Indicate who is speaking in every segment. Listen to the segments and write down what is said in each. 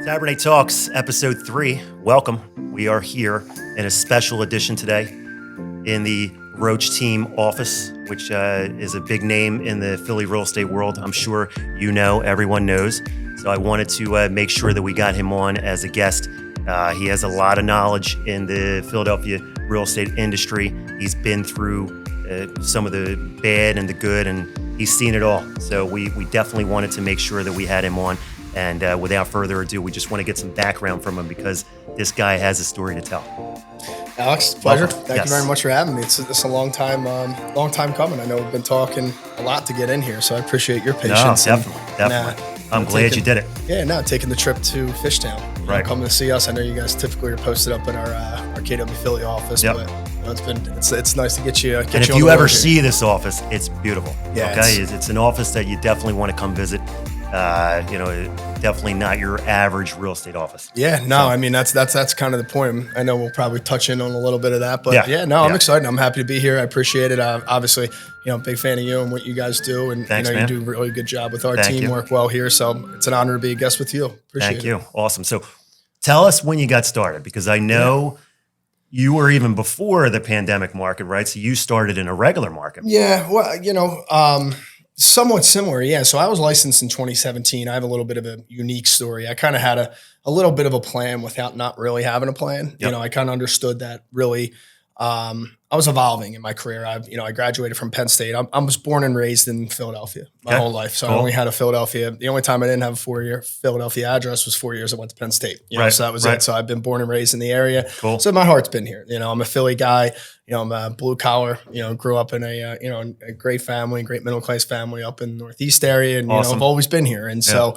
Speaker 1: Taberne Talks, episode 3. Welcome. We are here in a special edition today in the Roche team office, which is a big name in the Philly real estate world. I'm sure you know, everyone knows. So I wanted to make sure that we got him on as a guest. He has a lot of knowledge in the Philadelphia real estate industry. He's been through some of the bad and the good, and he's seen it all. So we definitely wanted to make sure that we had him on. And without further ado, we just want to get some background from him because this guy has a story to tell.
Speaker 2: Alex, pleasure.
Speaker 1: Welcome.
Speaker 2: Thank you very much for having me. It's a long time coming. I know we've been talking a lot to get in here, so I appreciate your patience.
Speaker 1: No, definitely. I'm glad you did it.
Speaker 2: Yeah, taking the trip to Fishtown.
Speaker 1: Right.
Speaker 2: Coming to see us. I know you guys typically are posted up in our KW Philly office,
Speaker 1: Yep.
Speaker 2: but it's nice to get you.
Speaker 1: And if you ever see this office, it's beautiful.
Speaker 2: Yeah,
Speaker 1: okay, it's an office that you definitely want to come visit. Definitely not your average real estate office.
Speaker 2: Yeah, no, I mean that's kind of the point. I know we'll probably touch in on a little bit of that, but I'm excited. I'm happy to be here. I appreciate it. Obviously, big fan of you and what you guys do, and
Speaker 1: Thanks,
Speaker 2: you
Speaker 1: man.
Speaker 2: do a really good job with our
Speaker 1: Thank
Speaker 2: team.
Speaker 1: you.
Speaker 2: Work well here, so it's an honor to be a guest with you. Appreciate
Speaker 1: Thank
Speaker 2: it.
Speaker 1: you. Awesome. So tell us when you got started, because I know you were even before the pandemic market, right? So you started in a regular market.
Speaker 2: Yeah, well, somewhat similar, yeah. So I was licensed in 2017. I have a little bit of a unique story. I kind of had a little bit of a plan without not really having a plan.
Speaker 1: Yep.
Speaker 2: I kind of understood that really. I was evolving in my career. I graduated from Penn State. I was born and raised in Philadelphia my whole life. So I only had a Philadelphia. The only time I didn't have a 4-year Philadelphia address was 4 years I went to Penn State. So that was it. So I've been born and raised in the area.
Speaker 1: Cool.
Speaker 2: So my heart's been here. I'm a Philly guy. I'm a blue collar. Grew up in a great family, great middle class family up in the Northeast area, and
Speaker 1: Awesome.
Speaker 2: I've always been here. And so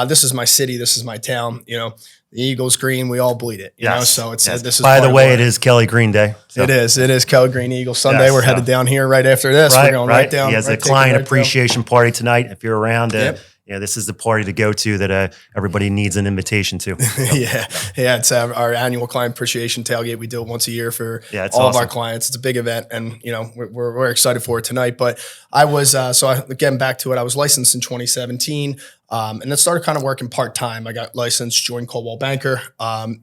Speaker 2: this is my city. This is my town. The Eagles green, we all bleed it. So it's this is.
Speaker 1: By the way, it is Kelly Green Day. So.
Speaker 2: It is Kelly Green Eagles Sunday.
Speaker 1: Yes,
Speaker 2: We're headed down here right after this.
Speaker 1: Right,
Speaker 2: We're going right down.
Speaker 1: He has a client appreciation party tonight. If you're around, this is the party to go to that everybody needs an invitation to.
Speaker 2: Yeah. It's our annual client appreciation tailgate. We do it once a year for all of our clients. It's a big event, and we're excited for it tonight. But I was getting back to it. I was licensed in 2017. And then started kind of working part-time. I got licensed, joined Coldwell Banker,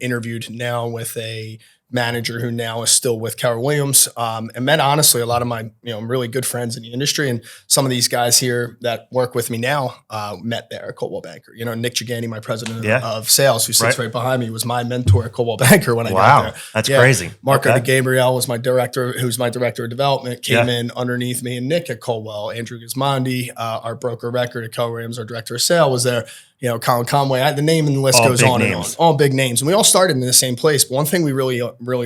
Speaker 2: interviewed now with a manager who now is still with Keller Williams, and met honestly a lot of my really good friends in the industry, and some of these guys here that work with me now met there at Coldwell Banker. Nick Gigani, my president of sales, who sits right behind me, was my mentor at Coldwell Banker when I got there.
Speaker 1: That's crazy.
Speaker 2: Marco Gabriel was my director, who's my director of development, came in underneath me and Nick at Coldwell. Andrew Gismondi, our broker of record at Keller Williams, our director of sales, was there. Colin Conway, the name and the list goes on and on. All big names. And we all started in the same place. But one thing we really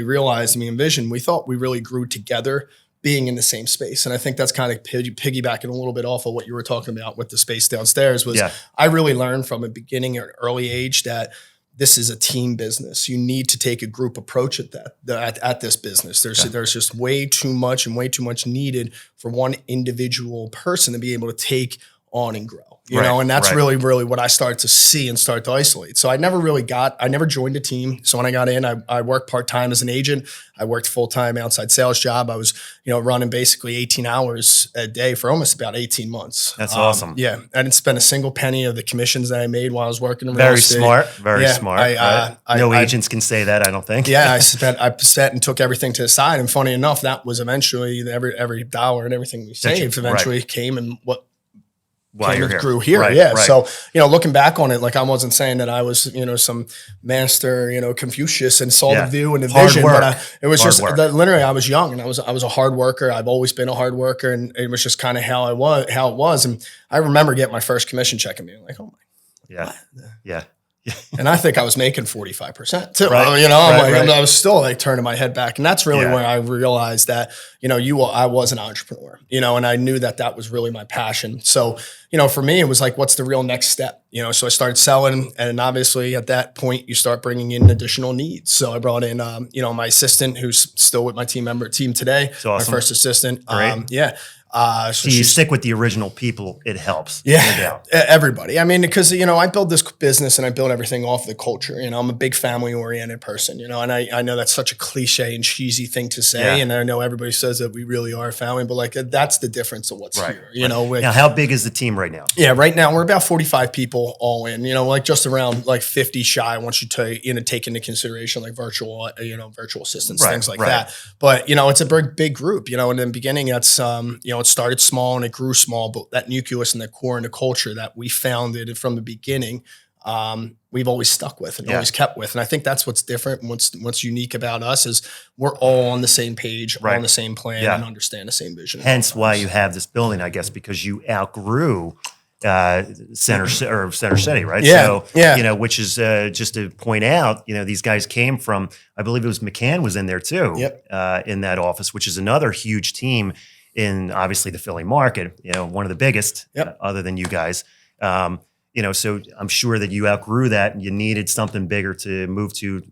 Speaker 2: realized and we envisioned, we thought we really grew together being in the same space. And I think that's kind of piggybacking a little bit off of what you were talking about with the space downstairs was I really learned from a beginning at an early age that this is a team business. You need to take a group approach at this business. There's just way too much needed for one individual person to be able to take on and grow. And that's really, really what I started to see and start to isolate. So I never joined a team. So when I got in, I worked part-time as an agent. I worked full-time outside sales job. I was, running basically 18 hours a day for almost about 18 months.
Speaker 1: That's awesome.
Speaker 2: Yeah. I didn't spend a single penny of the commissions that I made while I was working in real
Speaker 1: Very
Speaker 2: estate.
Speaker 1: Very smart. No agents can say that, I don't think.
Speaker 2: Yeah. I spent and took everything to the side. And funny enough, that was eventually every dollar and everything we saved eventually came and grew here. So, looking back on it, like I wasn't saying that I was, some master, Confucius and saw the view and the vision, but it was literally I was young and I was a hard worker. I've always been a hard worker, and it was just kind of how it was. And I remember getting my first commission check and being like, oh my.
Speaker 1: Yeah.
Speaker 2: And I think I was making 45% too.
Speaker 1: I
Speaker 2: was still turning my head back. And that's really where I realized that, I was an entrepreneur, and I knew that was really my passion. So, for me, it was like, what's the real next step? So I started selling, and obviously at that point you start bringing in additional needs. So I brought in, my assistant, who's still with my team today,
Speaker 1: awesome.
Speaker 2: my first assistant.
Speaker 1: So you stick with the original people, it helps.
Speaker 2: Yeah,
Speaker 1: no doubt.
Speaker 2: Everybody. I mean, because, I build this business and I build everything off the culture. I'm a big family oriented person, and I know that's such a cliche and cheesy thing to say. And I know everybody says that we really are a family, but like that's the difference of what's here.
Speaker 1: Now, how big is the team right now?
Speaker 2: Yeah, right now we're about 45 people all in, like just around like 50 shy once you take into consideration like virtual assistants, things like that. But, it's a big group, in the beginning, that's, it started small and it grew small, but that nucleus and the core and the culture that we founded from the beginning, we've always stuck with and always kept with. And I think that's what's different. And what's unique about us is we're all on the same page, all on the same plan, and understand the same vision.
Speaker 1: Hence why you have this building, I guess, because you outgrew Center City, right? So, which is just to point out, these guys came from, I believe it was McCann was in there too, in that office, which is another huge team in obviously the Philly market, one of the biggest other than you guys. So I'm sure that you outgrew that and you needed something bigger to move to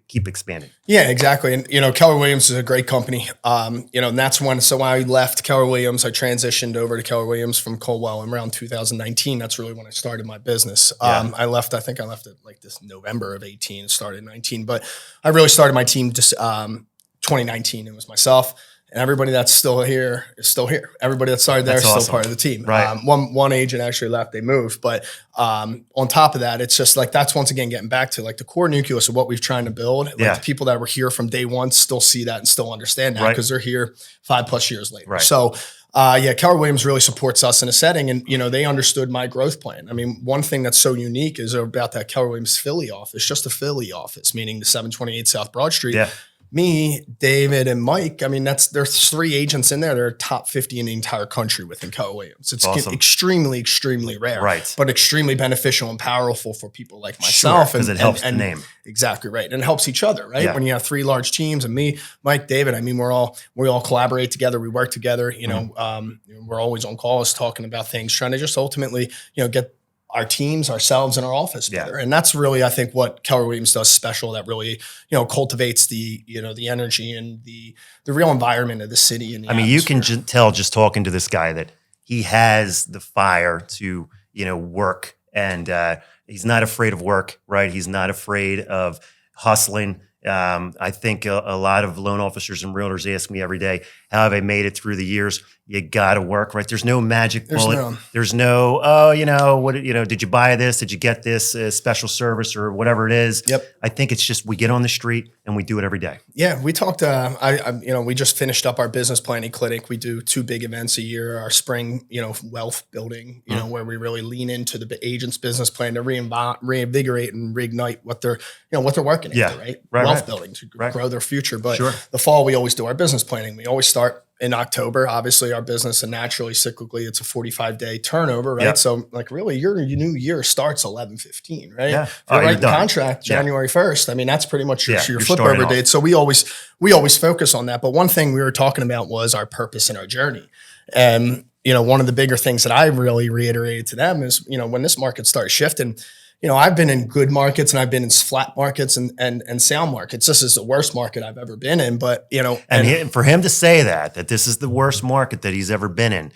Speaker 1: keep expanding.
Speaker 2: Yeah, exactly. And, Keller Williams is a great company. And that's when I left Keller Williams, I transitioned over to Keller Williams from Colwell in around 2019. That's really when I started my business. I think I left it like this November of 18, started in 19, but I really started my team just 2019. It was myself. And everybody that's still here is still here. Everybody that started there is still part of the team.
Speaker 1: Right.
Speaker 2: One agent actually left; they moved. But on top of that, it's just like that's once again getting back to like the core nucleus of what we've trying to build. Like the people that were here from day one still see that and still understand that because they're here 5+ years later.
Speaker 1: Right.
Speaker 2: So Keller Williams really supports us in a setting, and they understood my growth plan. I mean, one thing that's so unique is about that Keller Williams Philly office, just a Philly office, meaning the 728 South Broad Street.
Speaker 1: Yeah.
Speaker 2: Me, David, and Mike, I mean, there's 3 agents in there that are top 50 in the entire country within Keller Williams. It's awesome. Extremely, extremely rare, but extremely beneficial and powerful for people like myself.
Speaker 1: Because it helps the name.
Speaker 2: Exactly right. And it helps each other, right? Yeah. When you have 3 large teams and me, Mike, David, I mean, we all collaborate together. We work together, we're always on calls talking about things, trying to just ultimately, get our teams, ourselves, and our office better. And that's really, I think, what Keller Williams does special that really, cultivates the energy and the real environment of the city. And
Speaker 1: you can tell just talking to this guy that he has the fire to, work, and he's not afraid of work, right? He's not afraid of hustling. I think a lot of loan officers and realtors ask me every day, how have I made it through the years? You got to work, right? There's no magic bullet. There's no, did you buy this? Did you get this special service or whatever it is?
Speaker 2: Yep.
Speaker 1: I think it's just we get on the street and we do it every day.
Speaker 2: Yeah, we talked. We just finished up our business planning clinic. We do 2 big events a year. Our spring, wealth building, where we really lean into the agent's business plan to reinvigorate and reignite what they're working into, right? Wealth building to grow their future. But the fall, we always do our business planning. We always start in October. Obviously, our business, and naturally, cyclically, it's a 45-day turnover, right? Yep. So, like, really, your new year starts 11/15, right? Yeah. If you're writing contract January 1st, I mean, that's pretty much your flip over date. So we always focus on that. But one thing we were talking about was our purpose and our journey. And one of the bigger things that I really reiterated to them is, when this market starts shifting. I've been in good markets and I've been in flat markets and sound markets. This is the worst market I've ever been in, but
Speaker 1: and for him to say that this is the worst market that he's ever been in,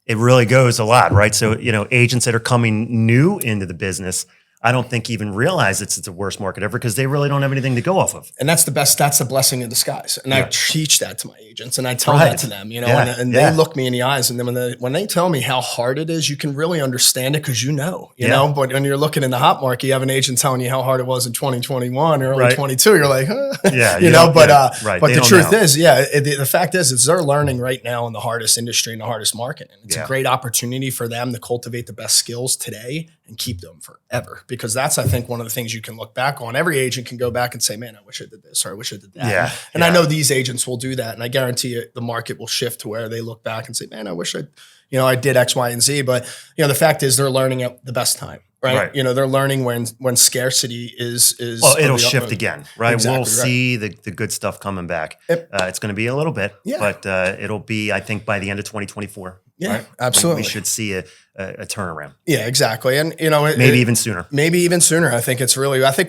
Speaker 1: it really goes a lot, right? So, agents that are coming new into the business, I don't think even realize it's the worst market ever because they really don't have anything to go off of.
Speaker 2: And that's the blessing in disguise. And I teach that to my agents and I tell that to them, and they look me in the eyes. And then when they tell me how hard it is, you can really understand it because you know, but when you're looking in the hot market, you have an agent telling you how hard it was in 2021 or early 22, you're like, huh? But the truth is, the fact is they're learning right now in the hardest industry and the hardest market. And it's a great opportunity for them to cultivate the best skills today and keep them forever. Because that's, I think, one of the things you can look back on. Every agent can go back and say, man, I wish I did this or I wish I did that. And I know these agents will do that. And I guarantee you the market will shift to where they look back and say, man, I wish I did X, Y, and Z. But, the fact is they're learning at the best time. Right. They're learning when scarcity is.
Speaker 1: Well, it'll shift again, right? Exactly, we'll see the good stuff coming back. Yep. It's going to be a little bit, but it'll be, I think, by the end of 2024.
Speaker 2: Yeah,
Speaker 1: right?
Speaker 2: absolutely.
Speaker 1: We should see a turnaround.
Speaker 2: Yeah, exactly. And,
Speaker 1: Maybe even sooner.
Speaker 2: Maybe even sooner. I think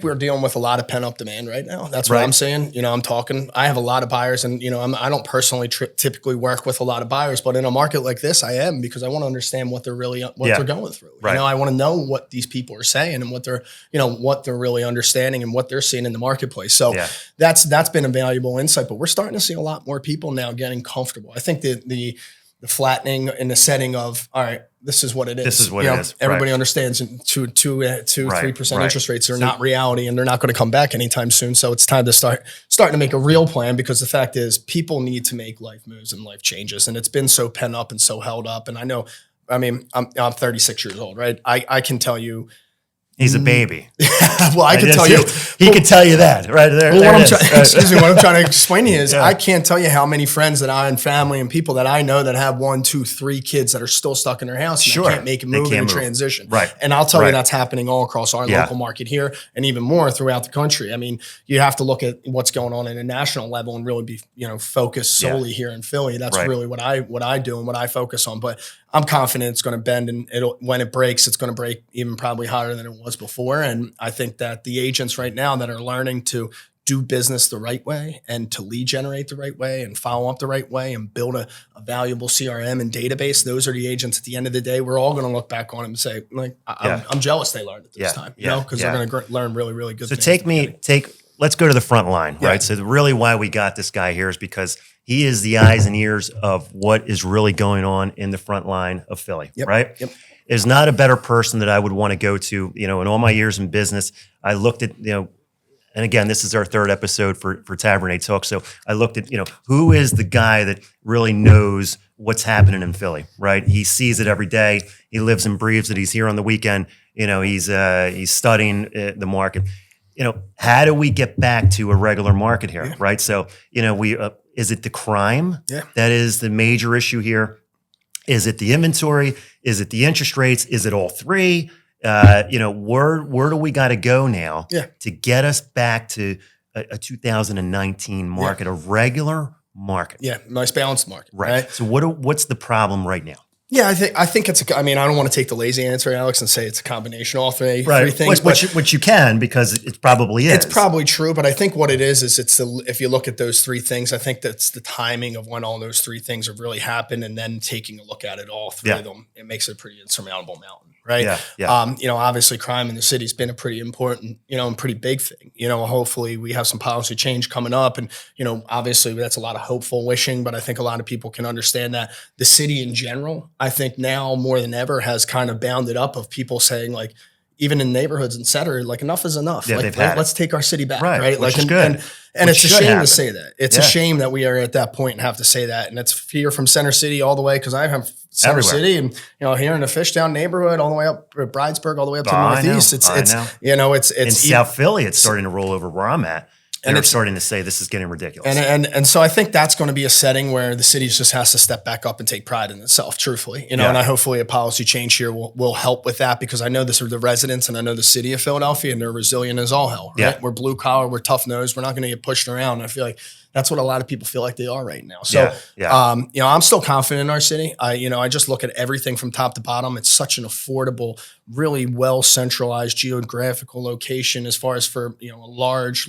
Speaker 2: we're dealing with a lot of pent up demand right now. That's what I'm saying. I have a lot of buyers and, I don't personally typically work with a lot of buyers, but in a market like this, I am, because I want to understand what they're really, they're going through.
Speaker 1: Right.
Speaker 2: I want to know what these people are saying and what they're really understanding and what they're seeing in the marketplace. So that's been a valuable insight, but we're starting to see a lot more people now getting comfortable. I think the flattening in the setting of, all right, this is what it is.
Speaker 1: This is what it is.
Speaker 2: Everybody understands 3% interest rates are not reality, and they're not going to come back anytime soon. So it's time to starting to make a real plan, because the fact is people need to make life moves and life changes. And it's been so pent up and so held up. And I'm 36 years old, right? I can tell you,
Speaker 1: he's a baby.
Speaker 2: Well, I can tell you.
Speaker 1: He can tell you that, right?
Speaker 2: What I'm trying to explain to you is I can't tell you how many friends and family and people that I know that have 1, 2, 3 kids that are still stuck in their house and can't make a move and transition.
Speaker 1: Right.
Speaker 2: And I'll tell you that's happening all across our local market here and even more throughout the country. I mean, you have to look at what's going on at a national level and really be, focused solely here in Philly. That's really what I do and what I focus on. But I'm confident it's going to bend, and when it breaks, it's going to break even probably hotter than it was before. And I think that the agents right now that are learning to do business the right way and to lead generate the right way and follow up the right way and build a valuable CRM and database, those are the agents at the end of the day. We're all going to look back on them and say, I'm jealous they learned it this time, because they're going to learn really, really good things.
Speaker 1: So let's go to the front line, right? So really why we got this guy here is because he is the eyes and ears of what is really going on in the front line of Philly, right?
Speaker 2: Yep.
Speaker 1: There's not a better person that I would want to go to. In all my years in business, I looked at, and again, this is our 3rd episode for Taberne Talks. So I looked at, who is the guy that really knows what's happening in Philly, right? He sees it every day. He lives and breathes it. He's here on the weekend. He's studying the market. How do we get back to a regular market here, right? So, is it the crime that is the major issue here? Is it the inventory? Is it the interest rates? Is it all three? Where do we got to go now to get us back to a 2019 market, a regular market?
Speaker 2: Yeah, nice balanced market. Right.
Speaker 1: So what's the problem right now?
Speaker 2: Yeah, I think it's I don't want to take the lazy answer, Alex, and say it's a combination of all three things.
Speaker 1: Which you can, because it probably is.
Speaker 2: It's probably true, but I think what it is if you look at those 3 things, I think that's the timing of when all those 3 things have really happened, and then taking a look at it, all 3 of them, it makes it a pretty insurmountable mountain, right? Obviously crime in the city's been a pretty important, and pretty big thing. Hopefully we have some policy change coming up, and, obviously that's a lot of hopeful wishing, but I think a lot of people can understand that the city in general, I think now more than ever has kind of bounded up of people saying, like, even in neighborhoods, et cetera, like, enough is enough.
Speaker 1: Yeah,
Speaker 2: let's take our city back, right?
Speaker 1: Which is good.
Speaker 2: And it's a shame to say that. It's a shame that we are at that point and have to say that. And it's here from Center City all the way, because I have Center City and, here in the Fishtown neighborhood, all the way up Bridesburg, all the way up to the Northeast. It's
Speaker 1: in South Philly, it's starting to roll over where I'm at. And they're starting to say this is getting ridiculous.
Speaker 2: And so I think that's going to be a setting where the city just has to step back up and take pride in itself, truthfully. And hopefully a policy change here will help with that, because I know this are the residents and I know the city of Philadelphia, and they're resilient as all hell, right?
Speaker 1: Yeah.
Speaker 2: We're blue collar, we're tough nosed, we're not going to get pushed around. I feel like that's what a lot of people feel like they are right now. So, I'm still confident in our city. I just look at everything from top to bottom. It's such an affordable, really well centralized geographical location as far as for, a large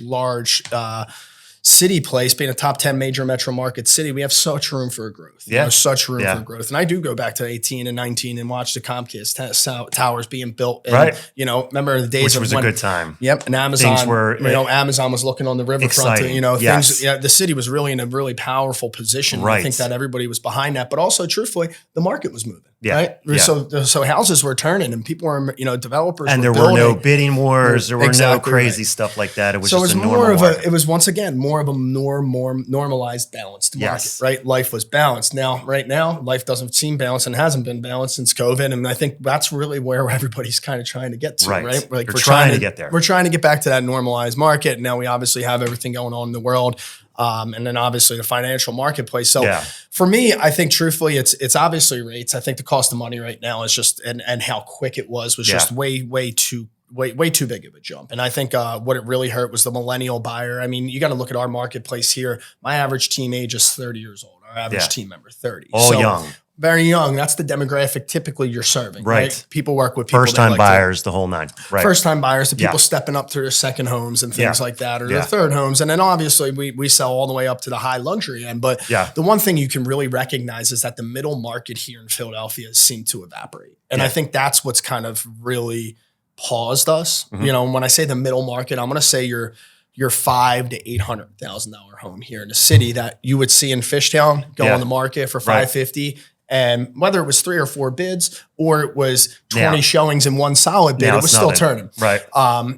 Speaker 2: city place, being a top 10 major metro market city. We have such room for growth. Such room for growth. And I do go back to 18 and 19 and watch the Comcast towers being built. And, remember the days
Speaker 1: which was a good time.
Speaker 2: Yep. And Amazon, Amazon was looking on the riverfront. Things. Yeah, the city was really in a really powerful position. Right. I think that everybody was behind that, but also truthfully, the market was moving. Yeah. Right. Yeah. So houses were turning and people were, developers.
Speaker 1: And there were no bidding wars. There were no crazy stuff like that. It was just
Speaker 2: it was once again more of a more normalized, balanced market, right? Life was balanced. Right now, life doesn't seem balanced and hasn't been balanced since COVID. And I think that's really where everybody's kind of trying to get to, right? Like
Speaker 1: we're trying to get there.
Speaker 2: We're trying to get back to that normalized market. Now we obviously have everything going on in the world. And then obviously the financial marketplace. So for me, I think truthfully, it's obviously rates. I think the cost of money right now is just, and how quick it was just way too big of a jump. And I think what it really hurt was the millennial buyer. I mean, you got to look at our marketplace here. My average team age is 30 years old. Our average team member, 30.
Speaker 1: All young.
Speaker 2: Very young. That's the demographic typically you're serving, right? People work with people
Speaker 1: First-time buyers, the whole nine. Right.
Speaker 2: First-time buyers, the people stepping up to their second homes and things like that, or their third homes. And then obviously we sell all the way up to the high luxury end. But the one thing you can really recognize is that the middle market here in Philadelphia seemed to evaporate. And I think that's what's kind of really paused us. You know, when I say the middle market, I'm going to say your $500,000 to $800,000 home here in the city that you would see in Fishtown go on the market for $550,000. And whether it was 3 or 4 bids or it was 20 showings in one solid bid, it was still turning.
Speaker 1: Right.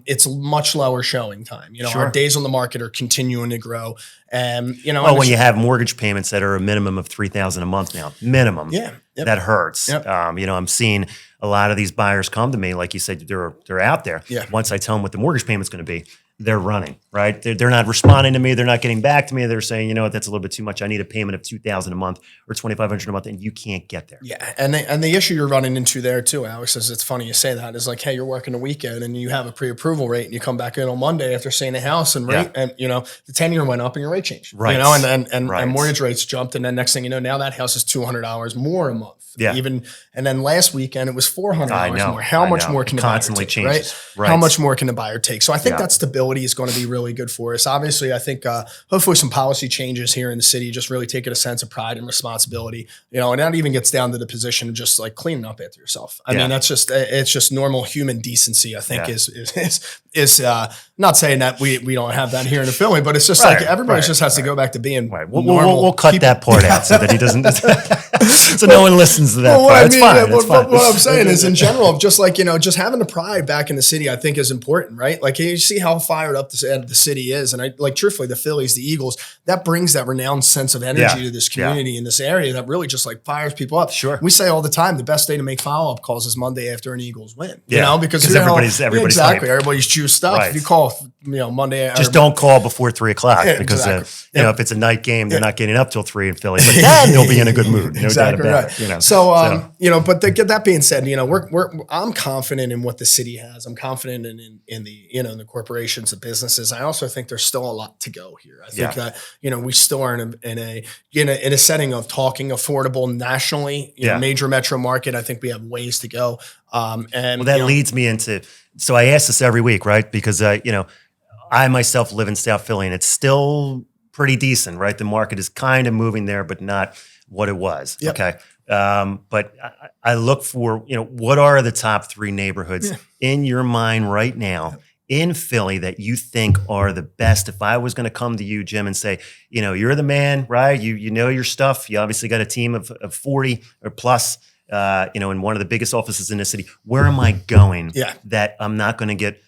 Speaker 2: It's much lower showing time. You know, our days on the market are continuing to grow. And, you know,
Speaker 1: when you have mortgage payments that are a minimum of $3,000 a month now, minimum, that hurts. You know, I'm seeing a lot of these buyers come to me, like you said, they're out there. Once I tell them what the mortgage payment's going to be, they're running, right? They're not responding to me. They're not getting back to me. They're saying, you know what, that's a little bit too much. I need a payment of $2,000 a month or $2,500 a month, and you can't get there.
Speaker 2: Yeah, and the issue you're running into there too, Alex, is it's funny you say that, is like, hey, you're working a weekend and you have a pre-approval rate, and you come back in on Monday after seeing a house and rate, and you know the 10-year went up and your rate changed, you know, and mortgage rates jumped, and then next thing you know, now that house is $200 more a month. Even, and then last weekend it was $400 more. How much more can the buyer take, right? How much more can the buyer take? So I think that stability is going to be really good for us. Obviously, I think hopefully some policy changes here in the city just really taking a sense of pride and responsibility. You know, and that even gets down to the position of just like cleaning up after yourself. I mean, that's just, it's just normal human decency. I think is not saying that we don't have that here in Philly, but it's just like everybody just has to go back to being normal.
Speaker 1: We'll cut that part out so that he doesn't. So no one listens to that part. It's fine.
Speaker 2: What I'm saying is, in general, just like, you know, just having the pride back in the city, I think is important, right? Like you see how fired up the city is, and I like truthfully the Phillies, the Eagles, that brings that renowned sense of energy to this community in this area that really just like fires people up.
Speaker 1: Sure,
Speaker 2: we say all the time the best day to make follow up calls is Monday after an Eagles win. You know, because
Speaker 1: everybody's
Speaker 2: everybody's juiced up. If you call, you know, Monday,
Speaker 1: just don't call before 3 o'clock because you know if it's a night game, they're not getting up till 3 in Philly, but then they'll be in a good mood. No doubt about it. You know,
Speaker 2: so you know, but that being said, you know, I'm confident in what the city has. I'm confident in the, you know, in the corporations, the businesses. I also think there's still a lot to go here. I think that, you know, we still are in a setting of talking affordable nationally, you know, major metro market. I think we have ways to go. And
Speaker 1: that leads me into, so I ask this every week, right? Because you know, I myself live in South Philly and it's still pretty decent, right? The market is kind of moving there, but not what it was. Okay. But I look for, you know, what are the top 3 neighborhoods in your mind right now in Philly that you think are the best? If I was going to come to you, Jim, and say, you know, you're the man, right? You know your stuff. You obviously got a team of 40 or plus, you know, in one of the biggest offices in the city. Where am I going that I'm not going to get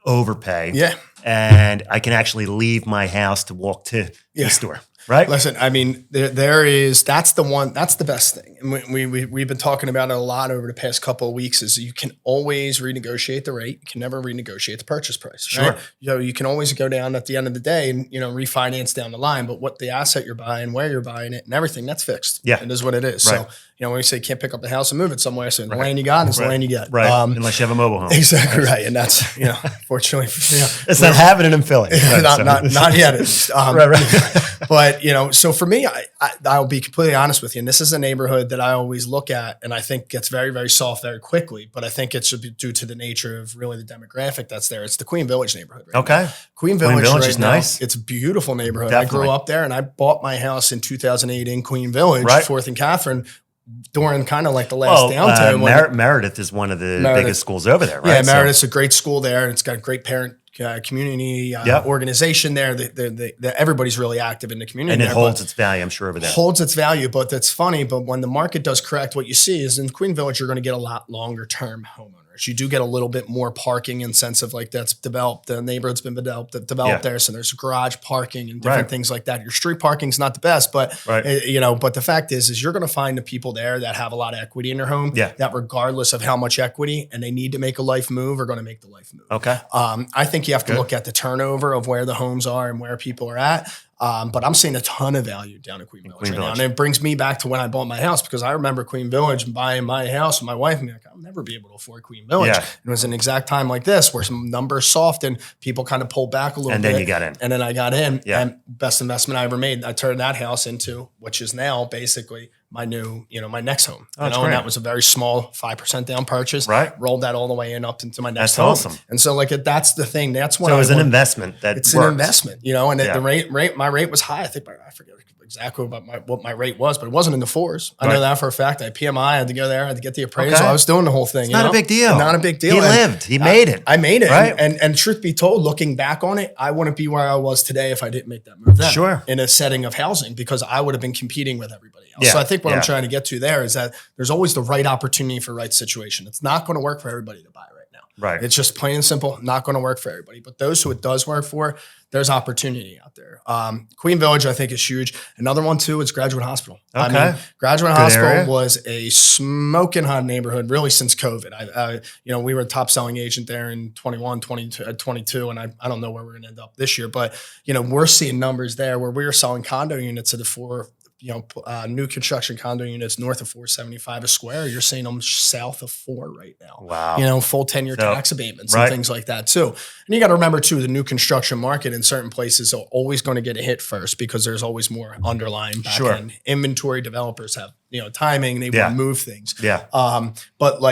Speaker 1: overpay? And I can actually leave my house to walk to the store. Right.
Speaker 2: Listen, I mean, that's the best thing. And we've been talking about it a lot over the past couple of weeks is you can always renegotiate the rate. You can never renegotiate the purchase price.
Speaker 1: Sure.
Speaker 2: Right? You know, you can always go down at the end of the day and, you know, refinance down the line, but what the asset you're buying, where you're buying it and everything, that's fixed. Yeah. It is what it is. Right. So, you know, when we say you can't pick up the house and move it somewhere, so the land you got is the land you get.
Speaker 1: Right. Unless you have a mobile home.
Speaker 2: Exactly right. And that's, you know, fortunately, you know,
Speaker 1: it's not happening in Philly.
Speaker 2: Not yet. But, you know, so for me, I'll be completely honest with you. And this is a neighborhood that I always look at and I think gets very, very soft very quickly. But I think it should be due to the nature of really the demographic that's there. It's the Queen Village neighborhood. Right now. Queen Village right is nice. It's a beautiful neighborhood. Definitely. I grew up there and I bought my house in 2008 in Queen Village, 4th and Catherine, during kind of like the last downturn.
Speaker 1: Meredith is one of the biggest schools over there, right?
Speaker 2: Yeah, Meredith's a great school there. It's got a great parent community organization there. Everybody's really active in the community.
Speaker 1: And it holds its value, I'm sure, over there.
Speaker 2: Holds its value, but that's funny. But when the market does correct, what you see is in Queen Village, you're going to get a lot longer term homeowners. You do get a little bit more parking in sense of like that's developed. The neighborhood's been developed there. So there's garage parking and different things like that. Your street parking's not the best, but you know, but the fact is you're going to find the people there that have a lot of equity in their home that regardless of how much equity and they need to make a life move are going to make the life move.
Speaker 1: Okay.
Speaker 2: I think you have to look at the turnover of where the homes are and where people are at. But I'm seeing a ton of value down in Queen Village right now. And it brings me back to when I bought my house because I remember Queen Village and buying my house with my wife and being like, I'll never be able to afford Queen Village. And it was an exact time like this where some numbers softened, people kind of pulled back a little bit.
Speaker 1: And then you got in.
Speaker 2: And then I got in. And best investment I ever made. I turned that house into, which is now basically my new, my next home.
Speaker 1: Oh, that's
Speaker 2: and
Speaker 1: great.
Speaker 2: that was a very small 5% down purchase.
Speaker 1: Right.
Speaker 2: Rolled that all the way in up into my next
Speaker 1: That's
Speaker 2: home.
Speaker 1: awesome.
Speaker 2: And so like that's the thing. That's when
Speaker 1: So it was an investment that
Speaker 2: it's
Speaker 1: works.
Speaker 2: an investment, and the rate, my rate was high. I think I forget exactly what my rate was, but it wasn't in the fours. I know that for a fact. I had PMI, I had to go there, I had to get the appraisal.
Speaker 1: Okay.
Speaker 2: I was doing the whole thing.
Speaker 1: It's not a big deal.
Speaker 2: Not a big deal.
Speaker 1: He made it.
Speaker 2: I made it.
Speaker 1: Right.
Speaker 2: And truth be told, looking back on it, I wouldn't be where I was today if I didn't make that move then.
Speaker 1: Sure.
Speaker 2: In a setting of housing, because I would have been competing with everybody else.
Speaker 1: Yeah.
Speaker 2: So I think what I'm trying to get to there is that there's always the right opportunity for right situation. It's not going to work for everybody to buy right now.
Speaker 1: Right.
Speaker 2: It's just plain and simple, not going to work for everybody. But those who it does work for, there's opportunity out there. Queen Village, I think, is huge. Another one, too, is Graduate Hospital.
Speaker 1: Okay.
Speaker 2: Graduate
Speaker 1: Good
Speaker 2: Hospital
Speaker 1: area.
Speaker 2: was a smoking hot neighborhood, really, since COVID. We were a top selling agent there in 21, 22, and I don't know where we're going to end up this year. But, we're seeing numbers there where we were selling condo units at the new construction condo units north of $475 a square. You're seeing them south of $4 right now.
Speaker 1: Wow.
Speaker 2: Full 10-year tax abatements and things like that too. And you got to remember too, the new construction market in certain places are always going to get a hit first because there's always more underlying back end inventory. Developers have timing. They will move things.
Speaker 1: Yeah.
Speaker 2: But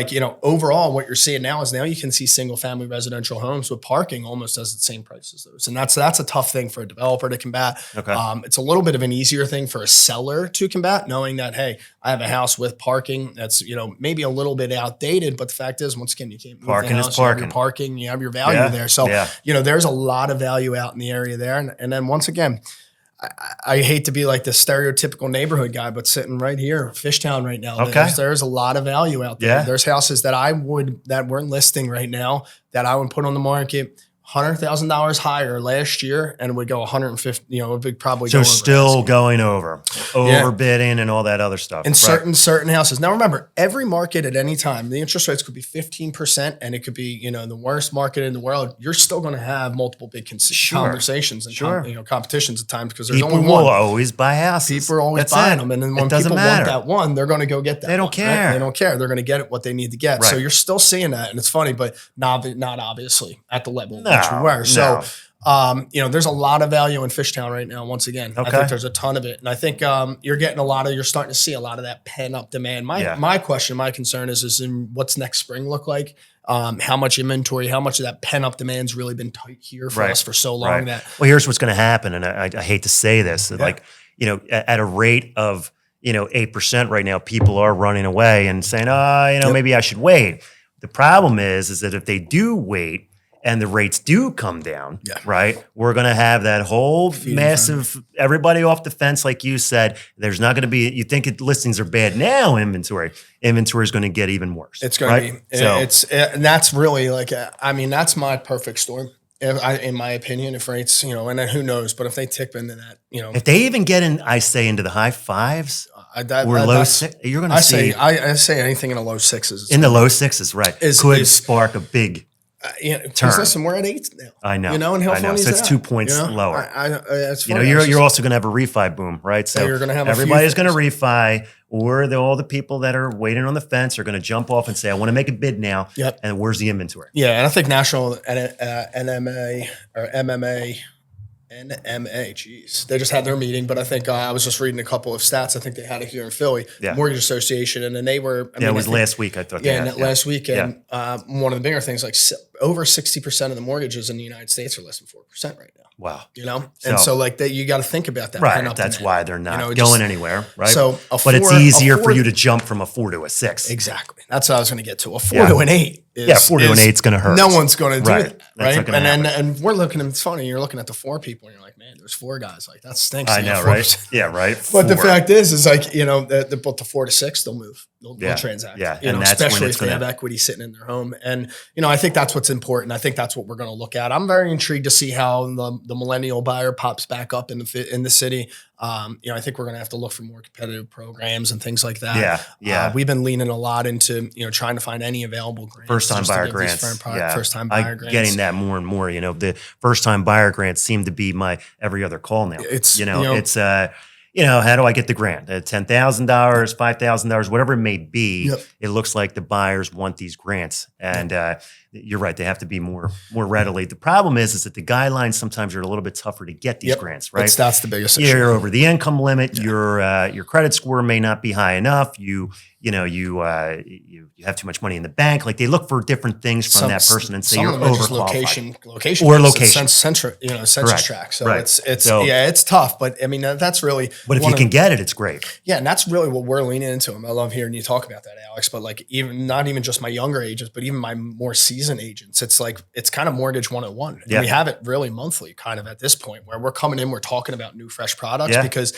Speaker 2: overall, what you're seeing now is you can see single family residential homes with parking almost as the same price as those, and that's a tough thing for a developer to combat.
Speaker 1: Okay.
Speaker 2: It's a little bit of an easier thing for a seller to combat, knowing that, hey, I have a house with parking that's, maybe a little bit outdated, but the fact is, once again, you can't move
Speaker 1: Parking
Speaker 2: the
Speaker 1: is
Speaker 2: house,
Speaker 1: parking.
Speaker 2: You have your parking, you have your value there. So, there's a lot of value out in the area there. And then once again, I hate to be like the stereotypical neighborhood guy, but sitting right here, Fishtown right now, there's a lot of value out there.
Speaker 1: Yeah.
Speaker 2: There's houses that we're listing right now that I would put on the market $100,000 higher last year, and it would go 150. It would probably
Speaker 1: So
Speaker 2: go over
Speaker 1: still going overbidding and all that other stuff.
Speaker 2: in certain houses. Now remember, every market at any time, the interest rates could be 15%, and it could be the worst market in the world. You're still going to have multiple big conversations and competitions at times because there's
Speaker 1: People
Speaker 2: only one.
Speaker 1: will always buy houses.
Speaker 2: People are always buying them, and then when people want that one, they're going to go get that.
Speaker 1: They don't
Speaker 2: one,
Speaker 1: care.
Speaker 2: Right? They don't care. They're going to get what they need to get.
Speaker 1: Right.
Speaker 2: So you're still seeing that, and it's funny, but not obviously at the level
Speaker 1: No,
Speaker 2: which we were. So.
Speaker 1: no.
Speaker 2: There's a lot of value in Fishtown right now. Once again, I think there's a ton of it, and I think you're starting to see a lot of that pent up demand. My question, my concern is in what's next spring look like? How much inventory, how much of that pent up demand's really been tight here for us for so long that.
Speaker 1: Well, here's what's going to happen, and I hate to say this, at a rate of 8% right now, people are running away and saying, maybe I should wait. The problem is that if they do wait, and the rates do come down, right? We're going to have that whole massive, everybody off the fence, like you said. There's not going to be, you think listings are bad now, inventory is going to get even worse.
Speaker 2: It's going to be, and that's really that's my perfect storm. In my opinion, if rates, and then who knows, but if they tip into that,
Speaker 1: if they even get into the high fives or low six, you're going to see.
Speaker 2: I say anything in the low sixes.
Speaker 1: In the low sixes, right. Could spark a big turn.
Speaker 2: Listen, we're at 8 now.
Speaker 1: I know.
Speaker 2: And how funny is
Speaker 1: so it's
Speaker 2: that?
Speaker 1: 2 points lower.
Speaker 2: It's funny.
Speaker 1: You're also going to have a refi boom, right? So
Speaker 2: you're going to have
Speaker 1: everybody's going to refi, or all the people that are waiting on the fence are going to jump off and say, "I want to make a bid now."
Speaker 2: Yep.
Speaker 1: And where's the inventory?
Speaker 2: Yeah, and I think National NMA or NMA, geez. They just had their meeting, but I think I was just reading a couple of stats. I think they had it here in Philly, Mortgage Association, and then they were.
Speaker 1: It was last week, I thought.
Speaker 2: Last week. And one of the bigger things, like over 60% of the mortgages in the United States are less than 4% right now.
Speaker 1: Wow.
Speaker 2: And so like that, you got to think about that.
Speaker 1: Right. That's why they're not going anywhere, right?
Speaker 2: So
Speaker 1: but it's easier for you to jump from a 4 to a 6.
Speaker 2: Exactly. That's what I was going to get to. A 4 to an 8.
Speaker 1: 4 to an 8 is going to hurt.
Speaker 2: No one's going to do it, right?
Speaker 1: And
Speaker 2: we're looking. It's funny. You're looking at the 4 people, and you're like, man, there's 4 guys. Like that stinks.
Speaker 1: I know, right? Yeah, right.
Speaker 2: But the fact is like the 4 to 6, they'll move. They'll transact.
Speaker 1: Yeah, and that's
Speaker 2: especially if they have equity sitting in their home. And I think that's what's important. I think that's what we're going to look at. I'm very intrigued to see how the millennial buyer pops back up in the city. I think we're going to have to look for more competitive programs and things like that.
Speaker 1: Yeah.
Speaker 2: We've been leaning a lot into, trying to find any available grants.
Speaker 1: First-time buyer grants.
Speaker 2: First-time buyer grants.
Speaker 1: Getting that more and more. The first-time buyer grants seem to be my every other call now. how do I get the grant? $10,000, $5,000, whatever it may be.
Speaker 2: Yep.
Speaker 1: It looks like the buyers want these grants, and you're right. They have to be more readily. The problem is that the guidelines sometimes are a little bit tougher to get these grants, right?
Speaker 2: That's the biggest issue.
Speaker 1: You're over the income limit. Your credit score may not be high enough. You have too much money in the bank. Like they look for different things from that person and say you're overqualified. Location.
Speaker 2: Census track. So it's tough, but I mean, that's really.
Speaker 1: But if you can get it, it's great.
Speaker 2: Yeah. And that's really what we're leaning into. I love hearing you talk about that, Alex, but like not even just my younger agents, but even my more seasoned agents, it's kind of mortgage 101. And we have it really monthly kind of at this point where we're coming in, we're talking about new, fresh products because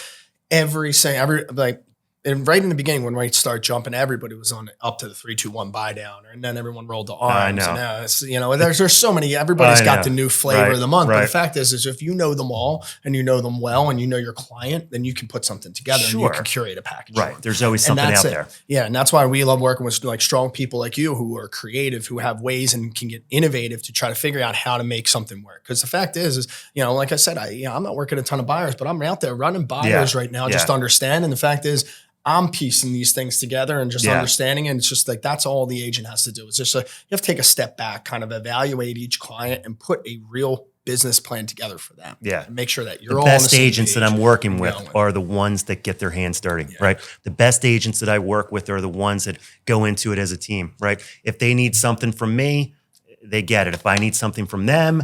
Speaker 2: and right in the beginning, when we start jumping, everybody was on up to the 3-2-1 buy down, and then everyone rolled the arms. I know. And there's so many. Everybody's got the new flavor of the month. But the fact is if you know them all and you know them well and you know your client, then you can put something together and you can curate a package.
Speaker 1: Right. There's always something out there.
Speaker 2: Yeah, and that's why we love working with like strong people like you who are creative, who have ways and can get innovative to try to figure out how to make something work. Because the fact is like I said, I'm not working a ton of buyers, but I'm out there running buyers right now, just to understand. And the fact is, I'm piecing these things together and just understanding. And it's just like, that's all the agent has to do. It's just you have to take a step back, kind of evaluate each client and put a real business plan together for them.
Speaker 1: Yeah.
Speaker 2: And make sure that you're
Speaker 1: the
Speaker 2: all
Speaker 1: best
Speaker 2: on the same
Speaker 1: agents
Speaker 2: page
Speaker 1: that I'm working with are the ones that get their hands dirty, right? The best agents that I work with are the ones that go into it as a team, right? If they need something from me, they get it. If I need something from them,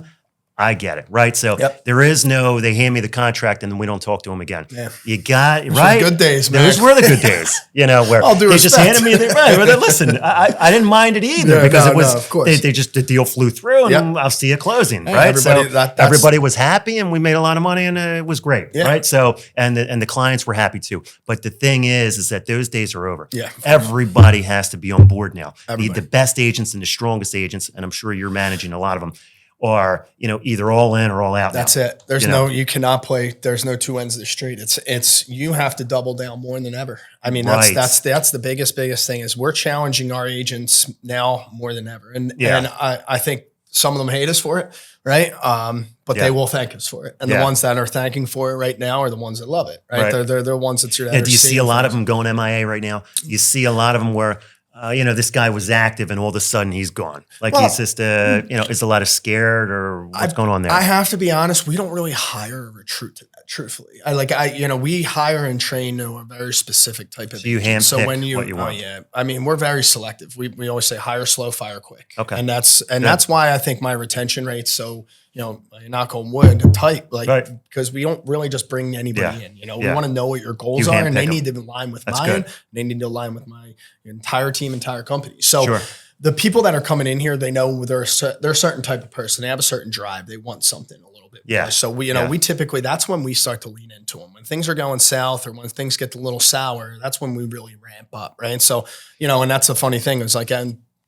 Speaker 1: I get it, right? So there is no, they hand me the contract and then we don't talk to them again. Yeah. You got it, right?
Speaker 2: Good days, man.
Speaker 1: Those were the good days, where they just handed me the, right. Well, listen, I didn't mind it either because it was, the deal flew through and I'll see you closing, right? Everybody was happy and we made a lot of money and it was great, right? So, and the clients were happy too. But the thing is that those days are over. Yeah. Everybody has to be on board now. The best agents and the strongest agents, and I'm sure you're managing a lot of them, are, either all in or all out.
Speaker 2: That's it. There's you cannot play. There's no two ends of the street. It's you have to double down more than ever. I mean, that's the biggest thing is we're challenging our agents now more than ever. And I think some of them hate us for it, right? But they will thank us for it. And the ones that are thanking for it right now are the ones that love it, right? They're the ones that you're.
Speaker 1: Do you see a lot of them going MIA right now? You see a lot of them where, this guy was active and all of a sudden he's gone. Like he's just, is a lot of scared or what's going on there?
Speaker 2: I have to be honest. We don't really hire or recruit to that, truthfully. We hire and train to a very specific type of agent. So when what you want. I mean, we're very selective. We always say hire slow, fire quick. Okay. And that's why I think my retention rate's so, knock on wood, tight, because we don't really just bring anybody in. We want to know what your goals are, and they need to align with mine. They need to align with my entire team, entire company. So the people that are coming in here, they know they're a certain type of person. They have a certain drive. They want something a little bit more. So we typically, that's when we start to lean into them. When things are going south or when things get a little sour, that's when we really ramp up, right? So, and that's a funny thing. It's like,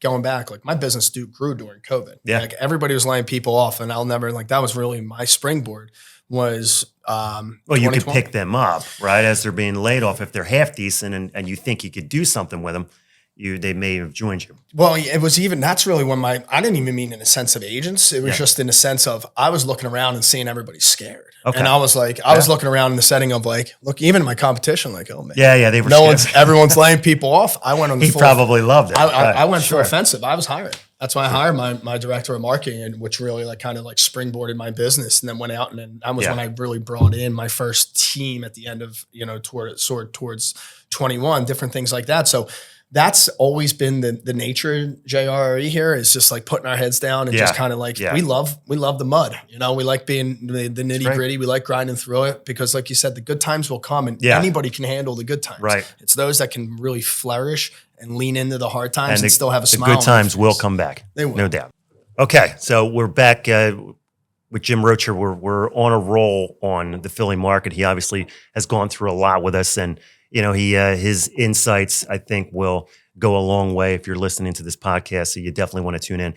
Speaker 2: going back, like my business grew during COVID. Yeah. Like everybody was laying people off and that was really my springboard was,
Speaker 1: you could pick them up, right? As they're being laid off. If they're half decent and you think you could do something with them, they may have joined you.
Speaker 2: Well, it was that's really when I didn't even mean in a sense of agents. It was just in a sense of, I was looking around and seeing everybody scared. Okay. And I was like, I was looking around in the setting of like, look, even in my competition, like, oh man.
Speaker 1: Yeah, they were scared.
Speaker 2: Everyone's laying people off. I went on the
Speaker 1: He probably loved it.
Speaker 2: I went full offensive. I was hiring. That's why I hired my director of marketing, which really springboarded my business, and then went out and then that was when I really brought in my first team at the end of, towards 21, different things like that. So that's always been the nature of JRE here, is just like putting our heads down and just kind of we love the mud. We like being the nitty gritty. We like grinding through it because, like you said, the good times will come and anybody can handle the good times. Right. It's those that can really flourish and lean into the hard times and still have a smile.
Speaker 1: The good times will come back. They will. No doubt. Okay. So we're back with Jim Roche. We're on a roll on the Philly market. He obviously has gone through a lot with us, and his insights, I think, will go a long way if you're listening to this podcast. So you definitely want to tune in.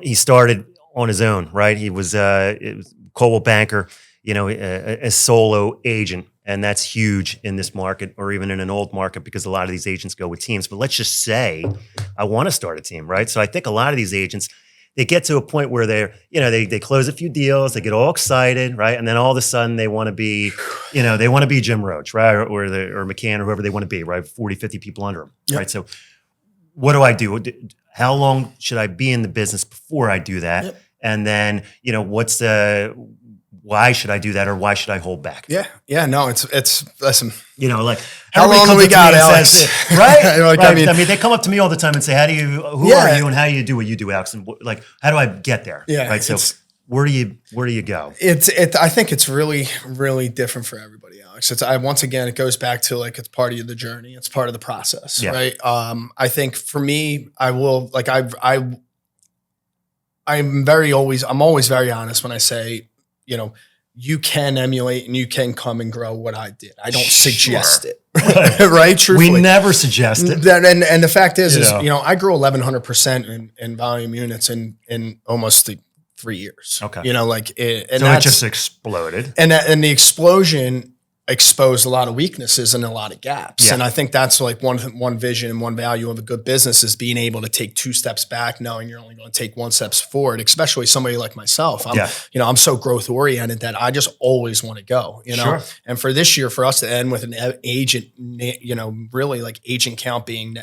Speaker 1: He started on his own, right? He was Coldwell Banker, a solo agent. And that's huge in this market or even in an old market because a lot of these agents go with teams. But let's just say I want to start a team, right? So I think a lot of these agents, they get to a point where they close a few deals, they get all excited, right? And then all of a sudden they want to be, they want to be Jim Roche, right? Or McCann or whoever they want to be, right? 40, 50 people under them, right? So what do I do? How long should I be in the business before I do that?
Speaker 2: Yep.
Speaker 1: And then, why should I do that, or why should I hold back?
Speaker 2: Yeah. No, it's listen.
Speaker 1: Like
Speaker 2: how long do we got, Alex?
Speaker 1: Says, right? Right. I mean, they come up to me all the time and say, who are you, and how do you do what you do, Alex? And how do I get there?
Speaker 2: Yeah.
Speaker 1: Right. So where do you go?
Speaker 2: I think it's really, really different for everybody, Alex. Once again, it goes back to it's part of the journey. It's part of the process, right? I think for me, I'm always very honest when I say, you can emulate and you can come and grow what I did. I don't suggest it, right? Truthfully.
Speaker 1: We never suggest it.
Speaker 2: And the fact is, I grew 1,100% in volume units in almost 3 years.
Speaker 1: Okay.
Speaker 2: So
Speaker 1: it just exploded.
Speaker 2: And the explosion exposed a lot of weaknesses and a lot of gaps.
Speaker 1: Yeah.
Speaker 2: And I think that's one vision and one value of a good business is being able to take 2 steps back, knowing you're only going to take 1 step forward, especially somebody like myself. I'm so growth oriented that I just always want to go,
Speaker 1: Sure.
Speaker 2: And for this year, for us to end with an agent, really agent count being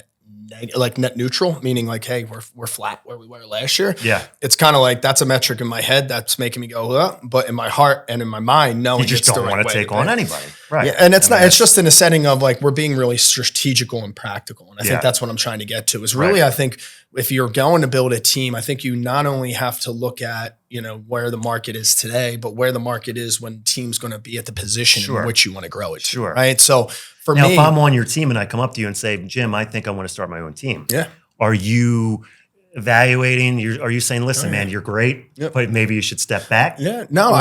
Speaker 2: net neutral, meaning hey, we're flat where we were last year.
Speaker 1: Yeah.
Speaker 2: It's kind of that's a metric in my head that's making me go, but in my heart and in my mind, knowing
Speaker 1: you just don't want to take on anybody. Right.
Speaker 2: Yeah, and it's just in a setting of we're being really strategical and practical. And I think that's what I'm trying to get to is really, I think if you're going to build a team, I think you not only have to look at, where the market is today, but where the market is when the team's going to be at the position in which you want to grow it to.
Speaker 1: Sure.
Speaker 2: Right. So for me,
Speaker 1: if I'm on your team and I come up to you and say, Jim, I think I want to start my own team.
Speaker 2: Yeah.
Speaker 1: Are you evaluating? Are you saying, listen, man, you're great, but maybe you should step back?
Speaker 2: Yeah. No,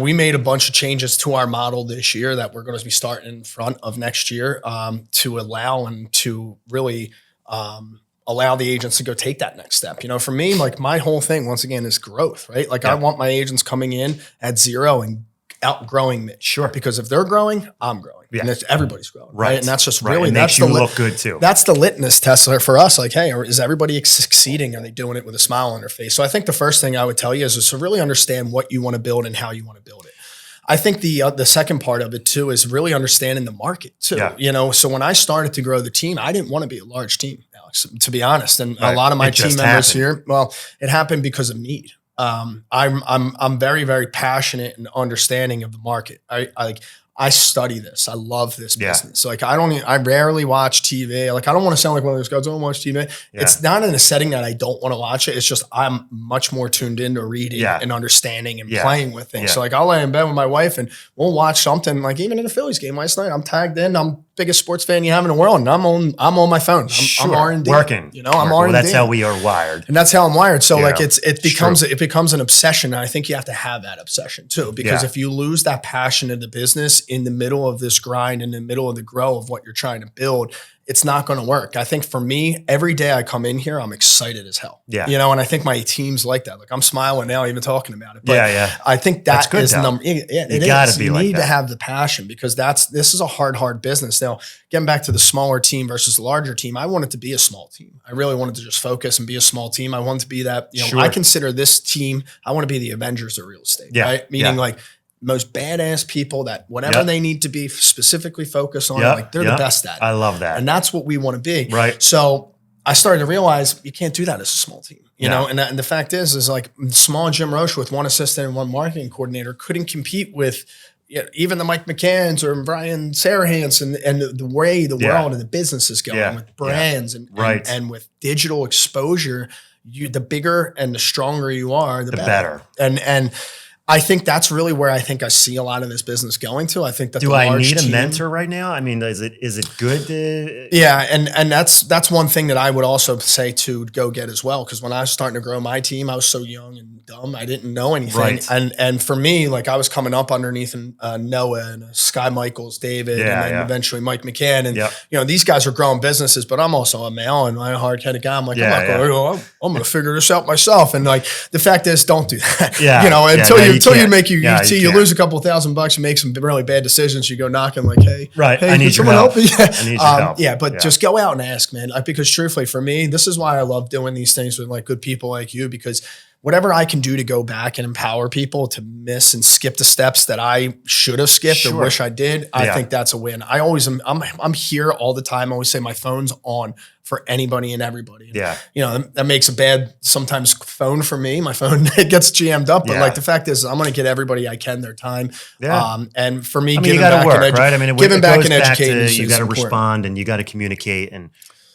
Speaker 2: we made a bunch of changes to our model this year that we're going to be starting in front of next year to allow and to really allow the agents to go take that next step. For me, my whole thing, once again, is growth, right? I want my agents coming in at 0 and outgrowing me.
Speaker 1: Sure.
Speaker 2: Because if they're growing, I'm growing.
Speaker 1: Yeah.
Speaker 2: And everybody's growing. Right. And that's just really,
Speaker 1: it makes you look good too.
Speaker 2: That's the litmus test for us. Hey, is everybody succeeding? Are they doing it with a smile on their face? So I think the first thing I would tell you is to really understand what you want to build and how you want to build it. I think the second part of it too is really understanding the market too. Yeah. So when I started to grow the team, I didn't want to be a large team, Alex, to be honest. And a lot of my team members here, it happened because of need. I'm very, very passionate and understanding of the market. I study this. I love this business. I rarely watch TV. I don't want to sound like one of those guys. I don't watch TV. Yeah. It's not in a setting that I don't want to watch it. It's just I'm much more tuned into reading and understanding and playing with things. So I'll lay in bed with my wife and we'll watch something. Even in the Phillies game last night, I'm tagged in. I'm biggest sports fan you have in the world, and I'm on my phone. I'm R&D
Speaker 1: working.
Speaker 2: I'm R&D.
Speaker 1: That's how we are wired,
Speaker 2: and that's how I'm wired. So it becomes an obsession, and I think you have to have that obsession too, because if you lose that passion of the business in the middle of this grind, in the middle of the grow of what you're trying to build, it's not going to work. I think for me, every day I come in here, I'm excited as hell. Yeah. And I think my team's like that. I'm smiling now, even talking about it. But I think that's good is number. Yeah, it is. You need to have the passion, because this is a hard business. Now, getting back to the smaller team versus the larger team, I wanted to be a small team. I really wanted to just focus and be a small team. I wanted to be that, I consider this team, I want to be the Avengers of real estate, right? Meaning most badass people that whatever they need to be specifically focused on, they're the best at it.
Speaker 1: I love that.
Speaker 2: And that's what we want to be.
Speaker 1: Right.
Speaker 2: So I started to realize you can't do that as a small team, you know? And the fact is small Jim Roche with 1 assistant and 1 marketing coordinator couldn't compete with even the Mike McCanns or Brian Sarahans and the way the world and the business is going with brands and with digital exposure. The bigger and the stronger you are, the better. And I think that's really where I think I see a lot of this business going to. I think that
Speaker 1: do I need a mentor right now? I mean, is it good to?
Speaker 2: Yeah, and that's one thing that I would also say to go get as well. Because when I was starting to grow my team, I was so young and dumb, I didn't know anything. Right. And for me, I was coming up underneath Noah and Sky Michaels, David, and then eventually Mike McCann, and these guys are growing businesses. But I'm also a male and I'm a hard-headed guy. I'm I'm not going. I'm going to figure this out myself. And the fact is, don't do that. Until you until you make you
Speaker 1: Yeah,
Speaker 2: you lose a couple of $1,000, you make some really bad decisions. You go knocking like, hey,
Speaker 1: I need your help. I need your help.
Speaker 2: Yeah, but just go out and ask, man. Because truthfully, for me, this is why I love doing these things with like good people like you, because whatever I can do to go back and empower people to miss and skip the steps that I should have skipped or wish I did, I think that's a win. I always am. I'm here all the time. I always say my phone's on for anybody and everybody. And, you know, that makes a bad sometimes phone for me. My phone it gets jammed up, but like the fact is, I'm going to get everybody I can their time. And for me, giving back
Speaker 1: work, right? I mean,
Speaker 2: giving back and educating,
Speaker 1: you got to respond and you got to communicate. And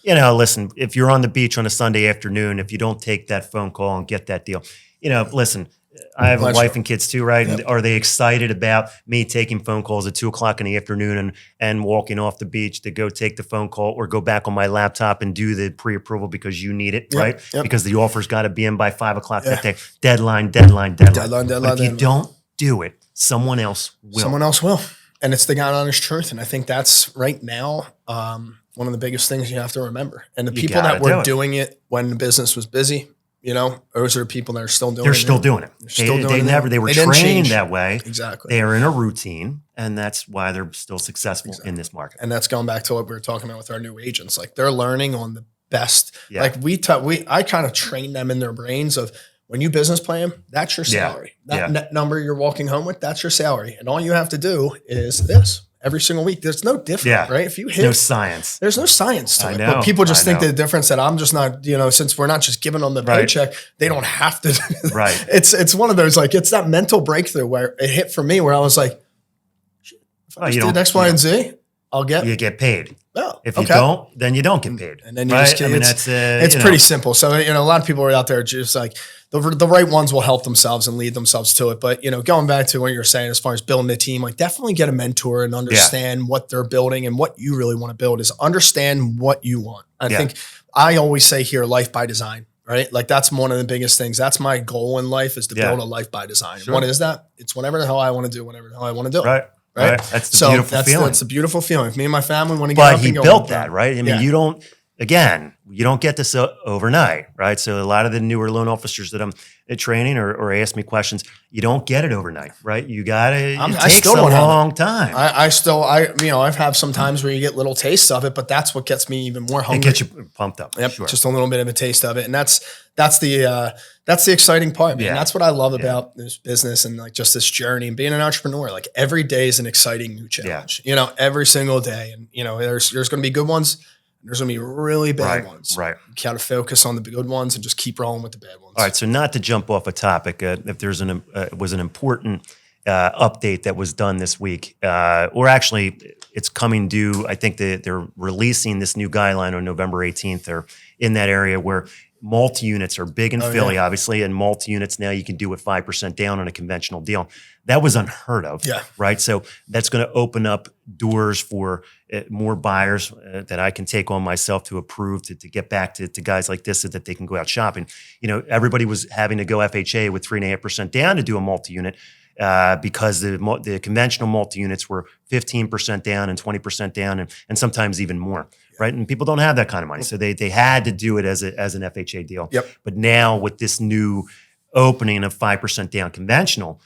Speaker 1: you know, listen, if you're on the beach on a Sunday afternoon, if you don't take that phone call and get that deal, you know, listen, I have a wife and kids too, right? And are they excited about me taking phone calls at 2:00 in the afternoon and walking off the beach to go take the phone call or go back on my laptop and do the pre-approval because you need it, right? Because the offer's got to be in by 5:00 that day. Deadline. But if you don't do it, someone else will.
Speaker 2: Someone else will. And it's the God honest truth. And I think that's right now one of the biggest things you have to remember. And the people that were doing it when the business was busy, you know, those are people that are still doing it.
Speaker 1: They're still doing it. They were trained that way.
Speaker 2: Exactly.
Speaker 1: They are in a routine, and that's why they're still successful in this market.
Speaker 2: And that's going back to what we were talking about with our new agents. Like they're learning on the best. Like I kind of train them in their brains of when you business plan, that's your salary. That net number you're walking home with, that's your salary. And all you have to do is this. Every single week. There's no difference, right? If you hit,
Speaker 1: no science.
Speaker 2: There's no science to it. But people just think the difference that I'm just not, you know, since we're not just giving them the paycheck, they don't have to. It's one of those, like, it's that mental breakthrough where it hit for me where I was like, if I did X, Y, and Z,
Speaker 1: you get paid.
Speaker 2: Oh,
Speaker 1: if you don't, then you don't get paid.
Speaker 2: And then you just get, it's pretty simple. So, you know, a lot of people are out there just like, the right ones will help themselves and lead themselves to it. But, you know, going back to what you're saying, as far as building a team, like definitely get a mentor and understand what they're building and what you really want to build is understand what you want. I think I always say here, life by design, right? Like that's one of the biggest things. That's my goal in life is to build a life by design. What is that? It's whatever the hell I want to do, whenever the hell I want to do it. Right.
Speaker 1: That's the beautiful feeling.
Speaker 2: That's a beautiful feeling. If me and my family want to get up and go.
Speaker 1: But he built that, right? I mean, you don't get this overnight, right? So a lot of the newer loan officers that I'm training or ask me questions, you don't get it overnight, right? You got to, it takes a long time.
Speaker 2: I've had some times where you get little tastes of it, but that's what gets me even more hungry.
Speaker 1: It gets you pumped up.
Speaker 2: Yep, just a little bit of a taste of it. And that's the exciting part, man. That's what I love about this business and like just this journey and being an entrepreneur. Like every day is an exciting new challenge, you know, every single day. And, you know, there's going to be good ones. There's going to be really bad ones. Right. You got to focus on the good ones and just keep rolling with the bad ones.
Speaker 1: All right. So not to jump off a topic, if there's was an important update that was done this week, or actually it's coming due. I think they're releasing this new guideline on November 18th. They're in that area where multi-units are big in Philly, obviously, and multi-units now you can do with 5% down on a conventional deal. That was unheard of, right? So that's going to open up doors for more buyers that I can take on myself to approve to get back to guys like this so that they can go out shopping. You know, everybody was having to go FHA with 3.5% down to do a multi-unit because the conventional multi-units were 15% down and 20% down and sometimes even more. Right. And people don't have that kind of money. So they had to do it as an FHA deal. But now with this new opening of 5% down conventional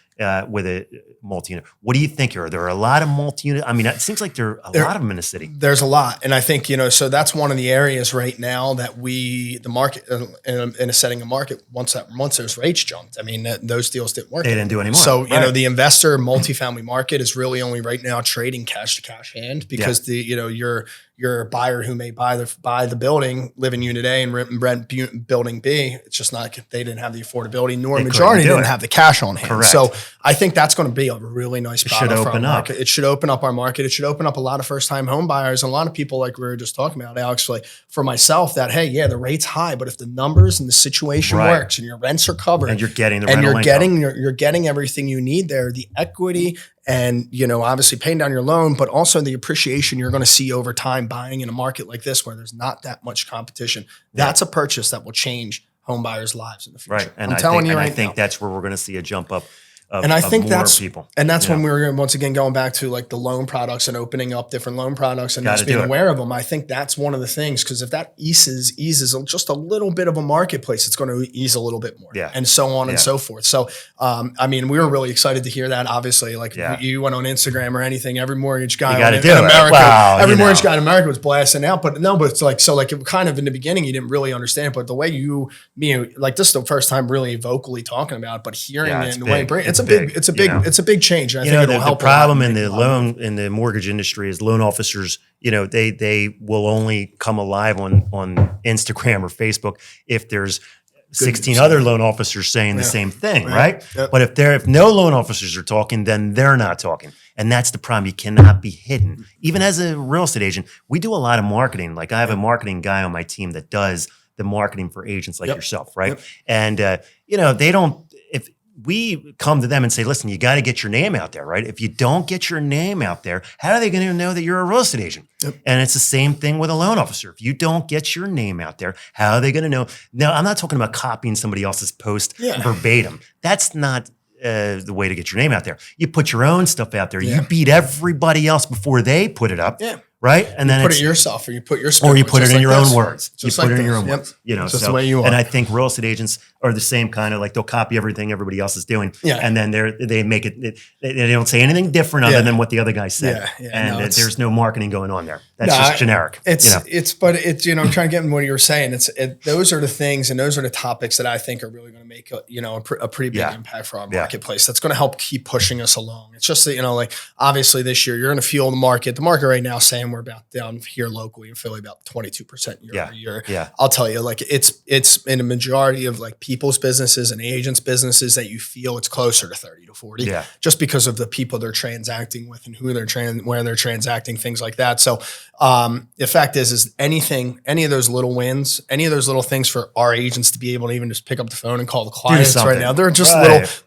Speaker 1: with a multi-unit, what do you think? Are there a lot of multi-unit? I mean, it seems like there are a lot of them in the city.
Speaker 2: There's a lot. And I think, you know, so that's one of the areas right now that the market, in a setting of market, once those rates jumped, I mean, those deals didn't work.
Speaker 1: They didn't do anymore.
Speaker 2: So, you know, the investor multifamily market is really only right now trading cash to cash hand because your buyer who may buy the building, live in Unit A and rent Building B, it's just not, they didn't have the affordability, nor majority didn't have the cash on hand.
Speaker 1: Correct.
Speaker 2: So I think that's going to be a really nice product for our market. It should open up our market. It should open up a lot of first-time home buyers and a lot of people like we were just talking about, Alex, like for myself that, hey, the rate's high, but if the numbers and the situation works and your rents are covered
Speaker 1: and you're getting the rental income.
Speaker 2: You're getting everything you need there, the equity and, you know, obviously paying down your loan, but also the appreciation you're going to see over time buying in a market like this where there's not that much competition. That's a purchase that will change home buyers' lives in the future.
Speaker 1: Right. And I think that's where we're going to see a jump up
Speaker 2: And I think
Speaker 1: more
Speaker 2: that's
Speaker 1: people.
Speaker 2: when we were once again going back to like the loan products and opening up different loan products and just being aware of them. I think that's one of the things, because if that eases just a little bit of a marketplace, it's going to ease a little bit more, and so on and so forth. So, I mean, we were really excited to hear that. Obviously, like you went on Instagram or anything, every mortgage guy in America, every mortgage guy in America was blasting out. But it's like, so like it kind of in the beginning, you didn't really understand, but the way like this is the first time really vocally talking about it, but hearing it in the way it's a big change. And I think it'll help.
Speaker 1: The problem in the mortgage industry is loan officers, they will only come alive on Instagram or Facebook if there's 16 other loan officers saying the same thing, right? Yep. But if no loan officers are talking, then they're not talking. And that's the problem. You cannot be hidden. Even as a real estate agent, we do a lot of marketing. Like I have a marketing guy on my team that does the marketing for agents like yourself, right? Yep. And, they don't, if we come to them and say, listen, you got to get your name out there, right? If you don't get your name out there, how are they going to know that you're a real estate agent? Yep. And it's the same thing with a loan officer. If you don't get your name out there, how are they going to know? Now, I'm not talking about copying somebody else's post verbatim. That's not the way to get your name out there. You put your own stuff out there. You beat everybody else before they put it up. Yeah. Right. And then
Speaker 2: you put it yourself, or you put your
Speaker 1: or you put it in your own words. You put it in your own words.
Speaker 2: Just the way you are.
Speaker 1: And I think real estate agents are the same kind of like they'll copy everything everybody else is doing. Yeah. And then they make it, they don't say anything different other than what the other guy said. Yeah. And there's no marketing going on there. That's just generic.
Speaker 2: But I'm trying to get in what you were saying. Those are the things and those are the topics that I think are really going to make a pretty big impact for our marketplace. That's going to help keep pushing us along. It's just that, like obviously this year you're going to feel the market. The market right now saying we're about down here locally in Philly about 22% year over year. Yeah. I'll tell you, like it's in a majority of like people's businesses and agents' businesses that you feel it's closer to 30 to 40 just because of the people they're transacting with and who where they're transacting, things like that. So the fact is any of those little wins, any of those little things for our agents to be able to even just pick up the phone and call the clients right now, they're just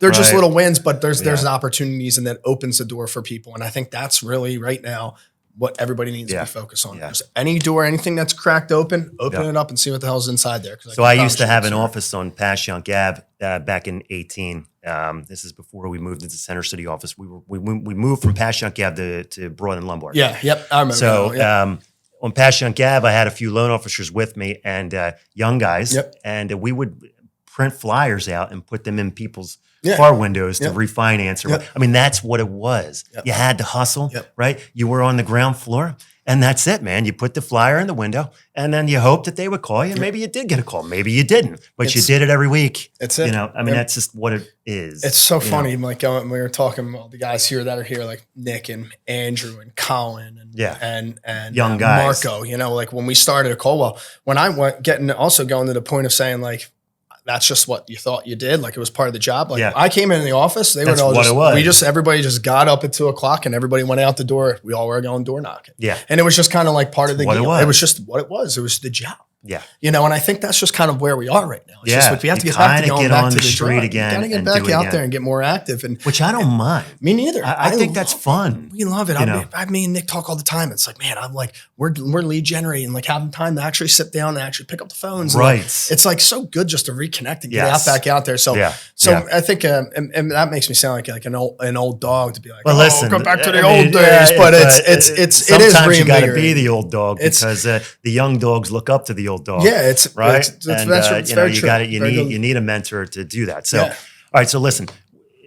Speaker 2: just little wins, but there's opportunities, and that opens the door for people. And I think that's really right now what everybody needs to be focused on. Just any door, anything that's cracked open it up and see what the hell's inside there.
Speaker 1: So I used to have an office on Passyunk Ave back in 18. This is before we moved into Center City office. We moved from Passyunk Ave to Broad and Lombard.
Speaker 2: Yeah, yep, I remember.
Speaker 1: So on Passyunk Ave, I had a few loan officers with me and young guys, and we would print flyers out and put them in people's car windows to refinance. I mean, that's what it was. You had to hustle, right? You were on the ground floor, and that's it, man. You put the flyer in the window, and then you hope that they would call you. Maybe you did get a call. Maybe you didn't, but you did it every week.
Speaker 2: That's it.
Speaker 1: That's just what it is.
Speaker 2: It's so funny. Like when we were talking about the guys here that are here, like Nick and Andrew and Colin and
Speaker 1: young guys.
Speaker 2: Marco, like when we started at Colwell, when I went going to the point of saying like, that's just what you thought you did. Like it was part of the job. Like I came in the office, everybody just got up at 2:00 and everybody went out the door. We all were going door knocking. Yeah. And it was just kind of like part of the game. It was just what it was. It was the job. Yeah. And I think that's just kind of where we are right now. It's just like we have to get back to going back to the street again. Got to get back out there and get more active.
Speaker 1: Which I don't mind.
Speaker 2: Me neither.
Speaker 1: I think that's fun.
Speaker 2: We love it. Me and Nick talk all the time. It's like, man, I'm like, we're lead generating, like having time to actually sit down and actually pick up the phones.
Speaker 1: Right.
Speaker 2: It's like so good just to reconnect and get back out there. So I think, and that makes me sound like an old dog to be like,
Speaker 1: listen,
Speaker 2: go back to the old days. But it is
Speaker 1: sometimes you got to be the old dog because the young dogs look up to the old dog.
Speaker 2: Yeah, it's
Speaker 1: right.
Speaker 2: That's very true.
Speaker 1: You need a mentor to do that. So, all right. So listen,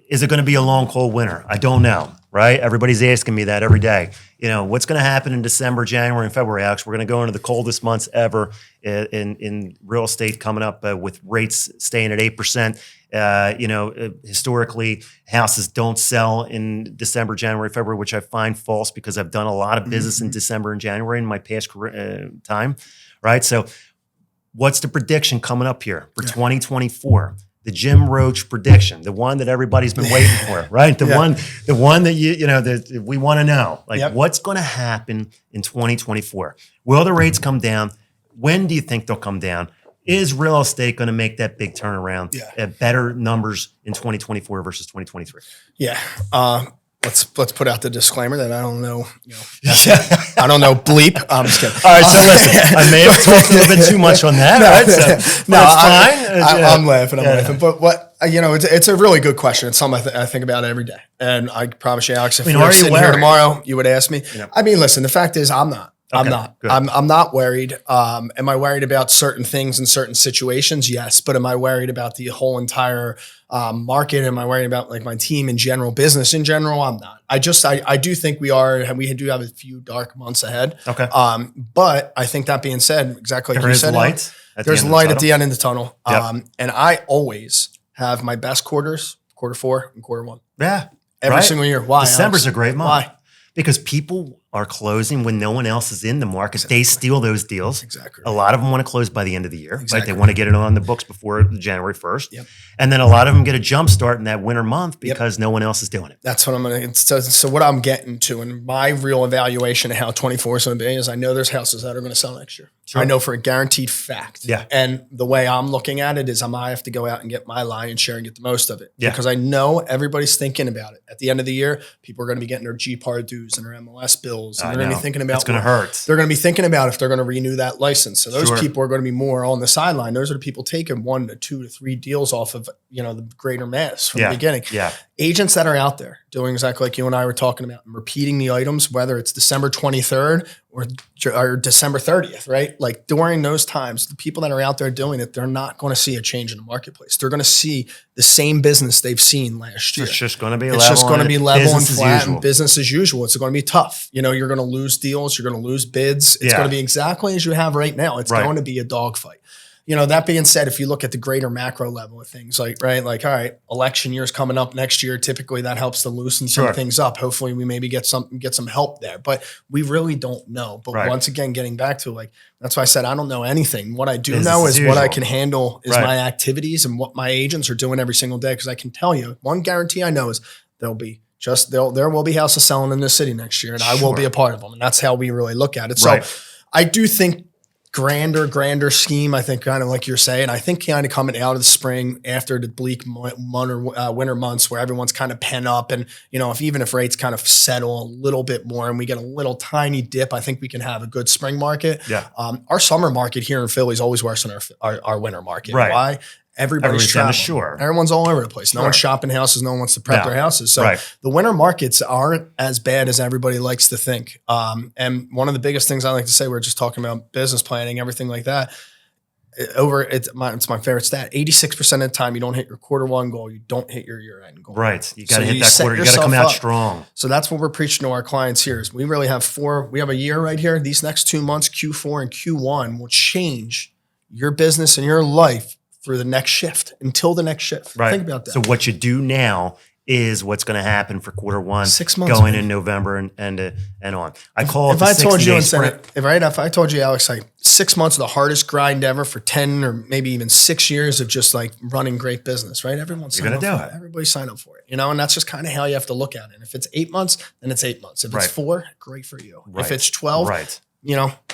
Speaker 1: is it going to be a long, cold winter? I don't know. Right. Everybody's asking me that every day. What's going to happen in December, January, and February, Alex? We're going to go into the coldest months ever in real estate coming up with rates staying at 8%. Historically, houses don't sell in December, January, February, which I find false because I've done a lot of business in December and January in my past time. Right. So what's the prediction coming up here for 2024? The Jim Roche prediction, the one that everybody's been waiting for, right? The one that we want to know, like what's going to happen in 2024? Will the rates come down? When do you think they'll come down? Is real estate going to make that big turnaround at better numbers in 2024 versus 2023? Yeah.
Speaker 2: Let's put out the disclaimer that I don't know, I don't know bleep. I'm just kidding.
Speaker 1: All right, so listen, I may have talked a little bit too much on that, right? So,
Speaker 2: no, I'm laughing. But what It's a really good question. It's something I think about every day. And I promise you, Alex, if we were
Speaker 1: are you
Speaker 2: sitting here
Speaker 1: worried?
Speaker 2: tomorrow, you would ask me.
Speaker 1: Yeah.
Speaker 2: I mean, listen, the fact is I'm not. I'm
Speaker 1: Okay,
Speaker 2: not.
Speaker 1: good.
Speaker 2: I'm not worried. Am I worried about certain things in certain situations? Yes. But am I worried about the whole entire market? Am I worried about like my team in general, business in general? I'm not. I do think we are, and we do have a few dark months ahead.
Speaker 1: Okay.
Speaker 2: But I think that being said, exactly like
Speaker 1: There
Speaker 2: you
Speaker 1: is
Speaker 2: said,
Speaker 1: light.
Speaker 2: there's light at the end of the tunnel.
Speaker 1: Yep.
Speaker 2: And I always have my best quarters, quarter 4 and quarter 1.
Speaker 1: Yeah.
Speaker 2: Every
Speaker 1: right?
Speaker 2: single year. Why?
Speaker 1: December's
Speaker 2: Alex?
Speaker 1: a great month.
Speaker 2: Why?
Speaker 1: Because people are closing when no one else is in the market.
Speaker 2: Exactly.
Speaker 1: They steal those deals.
Speaker 2: Exactly.
Speaker 1: A lot of them want to close by the end of the year,
Speaker 2: Exactly.
Speaker 1: right? They want to get it on the books before January 1st.
Speaker 2: Yep.
Speaker 1: And then a lot of them get a jump start in that winter month because no one else is doing it.
Speaker 2: That's what I'm going to, so what I'm getting to, and my real evaluation of how 24 is going to be is I know there's houses that are going to sell next year.
Speaker 1: Sure.
Speaker 2: I know for a guaranteed fact.
Speaker 1: Yeah.
Speaker 2: And the way I'm looking at it is I have to go out and get my lion's share and get the most of it.
Speaker 1: Yeah.
Speaker 2: Because I know everybody's thinking about it. At the end of the year, people are going to be getting their GPAR dues and their MLS bills. And they're going to be thinking about
Speaker 1: it's going to hurt.
Speaker 2: They're going to be thinking about if they're going to renew that license. So those
Speaker 1: Sure.
Speaker 2: people are going to be more on the sideline. Those are the people taking 1 to 2 to 3 deals off of, the greater mass from the beginning.
Speaker 1: Yeah.
Speaker 2: Agents that are out there doing exactly like you and I were talking about and repeating the items, whether it's December 23rd or December 30th, right? Like during those times, the people that are out there doing it, they're not going to see a change in the marketplace. They're going to see the same business they've seen last year.
Speaker 1: It's just going to be
Speaker 2: It's
Speaker 1: level.
Speaker 2: just going to be level and
Speaker 1: business as
Speaker 2: flat
Speaker 1: usual.
Speaker 2: and business as usual. It's going to be tough. You're going to lose deals. You're going to lose bids. It's
Speaker 1: Yeah.
Speaker 2: going to be exactly as you have right now. It's
Speaker 1: Right.
Speaker 2: going to be a dogfight. That being said, if you look at the greater macro level of things, all right, election year's coming up next year. Typically that helps to loosen some
Speaker 1: Sure.
Speaker 2: things up. Hopefully we maybe get some help there, but we really don't know. But
Speaker 1: Right.
Speaker 2: once again, getting back to that's why I said, I don't know anything. What I do
Speaker 1: Business
Speaker 2: know
Speaker 1: as
Speaker 2: is what I
Speaker 1: usual.
Speaker 2: can handle is
Speaker 1: Right.
Speaker 2: my activities and what my agents are doing every single day. Cause I can tell you one guarantee I know is there will be houses selling in this city next year and I will
Speaker 1: Sure.
Speaker 2: be a part of them. And that's how we really look at it.
Speaker 1: Right.
Speaker 2: So I do think grander scheme. I think kind of like you're saying, I think kind of coming out of the spring after the bleak winter months where everyone's kind of pent up and, if rates kind of settle a little bit more and we get a little tiny dip, I think we can have a good spring market.
Speaker 1: Yeah.
Speaker 2: Our summer market here in Philly is always worse than our winter market.
Speaker 1: Right.
Speaker 2: Why? Everybody's
Speaker 1: down the
Speaker 2: traveling.
Speaker 1: shore.
Speaker 2: Everyone's all over the place. No
Speaker 1: Sure.
Speaker 2: one's shopping houses. No one wants to prep
Speaker 1: No.
Speaker 2: their houses. So
Speaker 1: Right.
Speaker 2: the winter markets aren't as bad as everybody likes to think. And one of the biggest things I like to say, we're just talking about business planning, everything like that. It's my favorite stat. 86% of the time you don't hit your quarter 1 goal, you don't hit your year end goal.
Speaker 1: Right. You got to
Speaker 2: So
Speaker 1: hit
Speaker 2: you
Speaker 1: that
Speaker 2: set
Speaker 1: quarter. You got to come
Speaker 2: yourself
Speaker 1: out
Speaker 2: up.
Speaker 1: strong.
Speaker 2: So that's what we're preaching to our clients here is we really have we have a year right here. These next 2 months, Q4 and Q1 will change your business and your life through the next shift until the next shift.
Speaker 1: Right.
Speaker 2: Think about that.
Speaker 1: So what you do now is what's going to happen for quarter 1,
Speaker 2: 6 months
Speaker 1: going
Speaker 2: man.
Speaker 1: in November and on. I call it
Speaker 2: If
Speaker 1: the
Speaker 2: I told
Speaker 1: 60-day
Speaker 2: you and
Speaker 1: sprint.
Speaker 2: said, if I told you, Alex, 6 months of the hardest grind ever for 10 or maybe even 6 years of just running great business, right? Everyone's
Speaker 1: You're
Speaker 2: sign
Speaker 1: gonna
Speaker 2: up
Speaker 1: do
Speaker 2: for
Speaker 1: it.
Speaker 2: Everybody sign up for it, and that's just kind of how you have to look at it. And if it's 8 months, then it's 8 months. If
Speaker 1: Right.
Speaker 2: it's 4, great for you.
Speaker 1: Right.
Speaker 2: If it's 12,
Speaker 1: Right.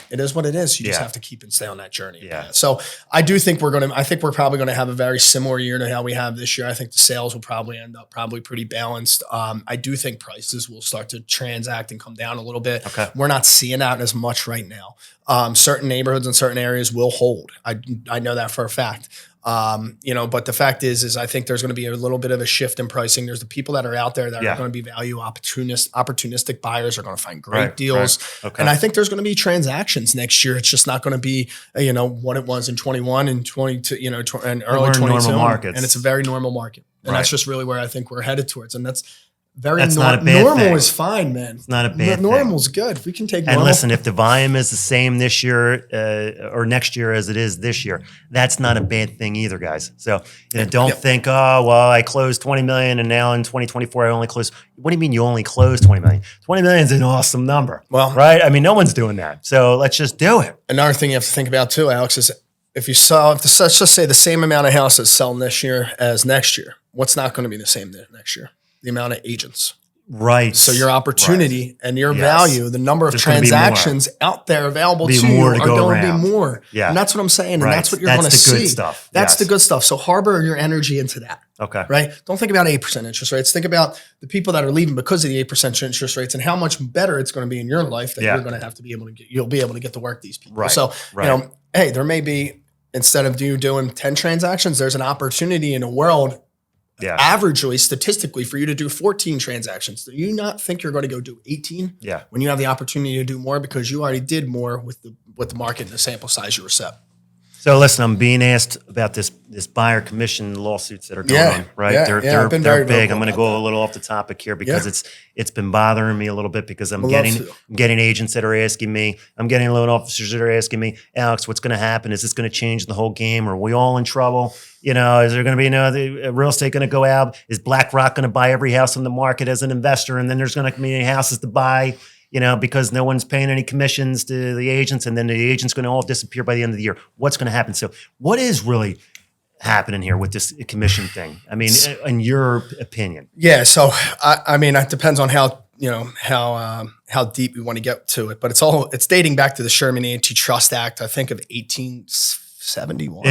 Speaker 2: it is what it is. You just
Speaker 1: Yeah.
Speaker 2: have to keep and stay on that journey.
Speaker 1: Yeah.
Speaker 2: So I do think I think we're probably going to have a very similar year to how we have this year. I think the sales will probably end up pretty balanced. I do think prices will start to transact and come down a little bit.
Speaker 1: Okay.
Speaker 2: We're not seeing that as much right now. Certain neighborhoods and certain areas will hold. I know that for a fact. But the fact is I think there's going to be a little bit of a shift in pricing. There's the people that are out there that
Speaker 1: Yeah.
Speaker 2: are going to be opportunistic buyers are going to find great
Speaker 1: Right,
Speaker 2: deals.
Speaker 1: right. Okay.
Speaker 2: And I think there's going to be transactions next year. It's just not going to be, what it was in 21 and 22, and early
Speaker 1: We're in
Speaker 2: 22.
Speaker 1: normal markets.
Speaker 2: And it's a very normal market. And
Speaker 1: Right.
Speaker 2: that's just really where I think we're headed towards. And that's
Speaker 1: That's not a bad
Speaker 2: normal
Speaker 1: thing.
Speaker 2: is fine, man. It's
Speaker 1: not a bad thing.
Speaker 2: Normal's good. We can take
Speaker 1: And
Speaker 2: normal.
Speaker 1: listen, if the volume is the same this year or next year as it is this year, that's not a bad thing either, guys. So don't
Speaker 2: Yep.
Speaker 1: think, oh, well, I closed 20 million and now in 2024 I only closed. What do you mean you only closed 20 million? 20 million is an awesome number,
Speaker 2: Well-
Speaker 1: right? I mean, no one's doing that. So let's just do it.
Speaker 2: Another thing you have to think about too, Alex, is if let's just say the same amount of houses selling this year as next year, what's not going to be the same next year? The amount of agents.
Speaker 1: Right.
Speaker 2: So your opportunity and your
Speaker 1: Yes.
Speaker 2: value, the number of
Speaker 1: There's gonna be more.
Speaker 2: transactions out there available
Speaker 1: Be
Speaker 2: to
Speaker 1: more
Speaker 2: you
Speaker 1: to
Speaker 2: are
Speaker 1: go
Speaker 2: going to
Speaker 1: around.
Speaker 2: be more.
Speaker 1: Yeah.
Speaker 2: And that's what I'm saying. And
Speaker 1: Right.
Speaker 2: that's what you're
Speaker 1: That's
Speaker 2: going to
Speaker 1: the
Speaker 2: see.
Speaker 1: good stuff.
Speaker 2: That's
Speaker 1: Yes.
Speaker 2: the good stuff. So harbor your energy into that.
Speaker 1: Okay.
Speaker 2: Right? Don't think about 8% interest rates. Think about the people that are leaving because of the 8% interest rates and how much better it's going to be in your life that
Speaker 1: Yeah.
Speaker 2: you're going to have to be able to get. You'll be able to get to work these people.
Speaker 1: Right.
Speaker 2: So,
Speaker 1: Right.
Speaker 2: hey, there may be, instead of you doing 10 transactions, there's an opportunity in a world
Speaker 1: Yeah.
Speaker 2: Averagely, statistically, for you to do 14 transactions, do you not think you're going to go do 18?
Speaker 1: Yeah.
Speaker 2: When you have the opportunity to do more because you already did more with the market and the sample size you were set.
Speaker 1: So listen, I'm being asked about this buyer commission lawsuits that are going on, right?
Speaker 2: Yeah,
Speaker 1: they're
Speaker 2: very
Speaker 1: big. I'm going to go
Speaker 2: vocal
Speaker 1: a little off the topic here because it's been bothering me a little bit because I'm
Speaker 2: Would love to.
Speaker 1: getting agents that are asking me, I'm getting loan officers that are asking me, Alex, what's going to happen? Is this going to change the whole game? Are we all in trouble? You know, is there going to be the real estate going to go out? Is BlackRock going to buy every house on the market as an investor, and then there's going to be any houses to buy? You know, because no one's paying any commissions to the agents, and then the agent's going to all disappear by the end of the year. What's going to happen? So what is really happening here with this commission thing? I mean, in your opinion?
Speaker 2: Yeah. So, I mean, it depends on how deep we want to get to it, but it's dating back to the Sherman Antitrust Act, I think of 1871.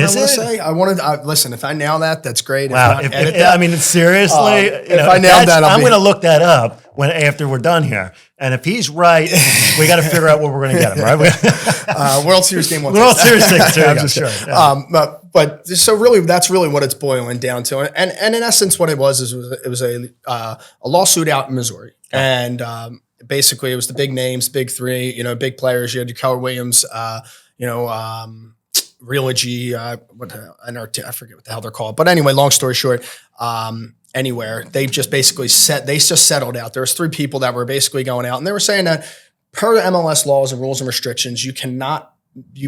Speaker 2: I want to listen. If I nail that, that's great.
Speaker 1: Wow.
Speaker 2: If not, edit that.
Speaker 1: I mean, seriously,
Speaker 2: if I nailed that,
Speaker 1: I'm going to look that up after we're done here. And if he's right, we got to figure out what we're going to get him, right?
Speaker 2: World Series game 1.
Speaker 1: World Series tickets.
Speaker 2: I'm just sure. Yeah. But so really, that's really what it's boiling down to. And in essence, what it was a lawsuit out in Missouri, and basically it was the big names, big three, big players. You had your Keller Williams, Realogy, NRT, I forget what the hell they're called. But anyway, long story short, Anywhere, they just basically settled out. There was 3 people that were basically going out, and they were saying that per the MLS laws and rules and restrictions, you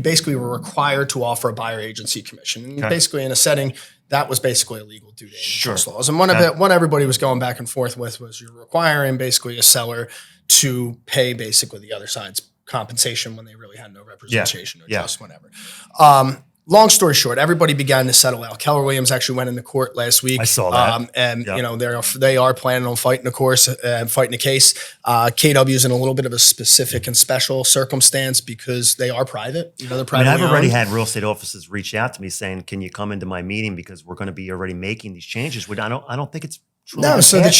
Speaker 2: basically were required to offer a buyer agency commission. And basically in a setting that was basically illegal due to antitrust laws. And what everybody was going back and forth with was you're requiring basically a seller to pay basically the other side's compensation when they really had no representation or just whatever. Long story short, everybody began to settle out. Keller Williams actually went into court last week.
Speaker 1: I saw that.
Speaker 2: They are planning on fighting the case. KW is in a little bit of a specific and special circumstance because they are private. They're private.
Speaker 1: I've already had real estate offices reach out to me saying, "Can you come into my meeting because we're going to be already making these changes?" I don't think it's
Speaker 2: no. So the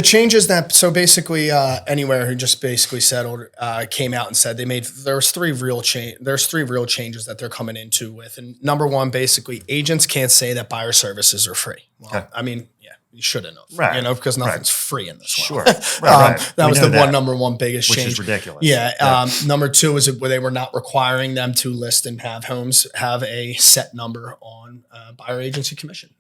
Speaker 2: changes that basically Anywhere, who just basically settled, came out and said there's 3 real changes that they're coming into with. And number 1, basically agents can't say that buyer services are free. Well, I mean, you shouldn't have,
Speaker 1: right?
Speaker 2: because nothing's free in this world.
Speaker 1: That
Speaker 2: was the number one biggest change,
Speaker 1: which is ridiculous.
Speaker 2: Yeah. Number 2 is where they were not requiring them to list and have homes have a set number on buyer agency commission,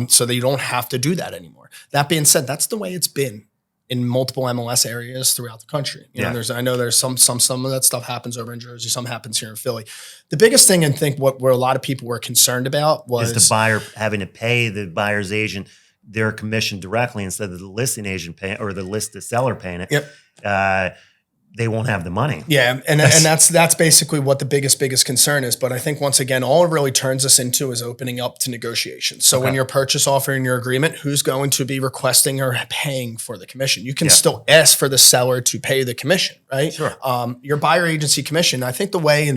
Speaker 2: so that you don't have to do that anymore. That being said, that's the way it's been in multiple MLS areas throughout the country. I know there's some of that stuff happens over in Jersey, some happens here in Philly. The biggest thing, and think where a lot of people were concerned about was
Speaker 1: the buyer having to pay the buyer's agent their commission directly instead of the listing agent paying or the seller paying it.
Speaker 2: Yep.
Speaker 1: They won't have the money.
Speaker 2: Yeah, and that's basically what the biggest concern is. But I think once again, all it really turns us into is opening up to negotiations. So when your purchase offer and your agreement, who's going to be requesting or paying for the commission? You can still ask for the seller to pay the commission, right?
Speaker 1: Sure.
Speaker 2: Your buyer agency commission. I think the way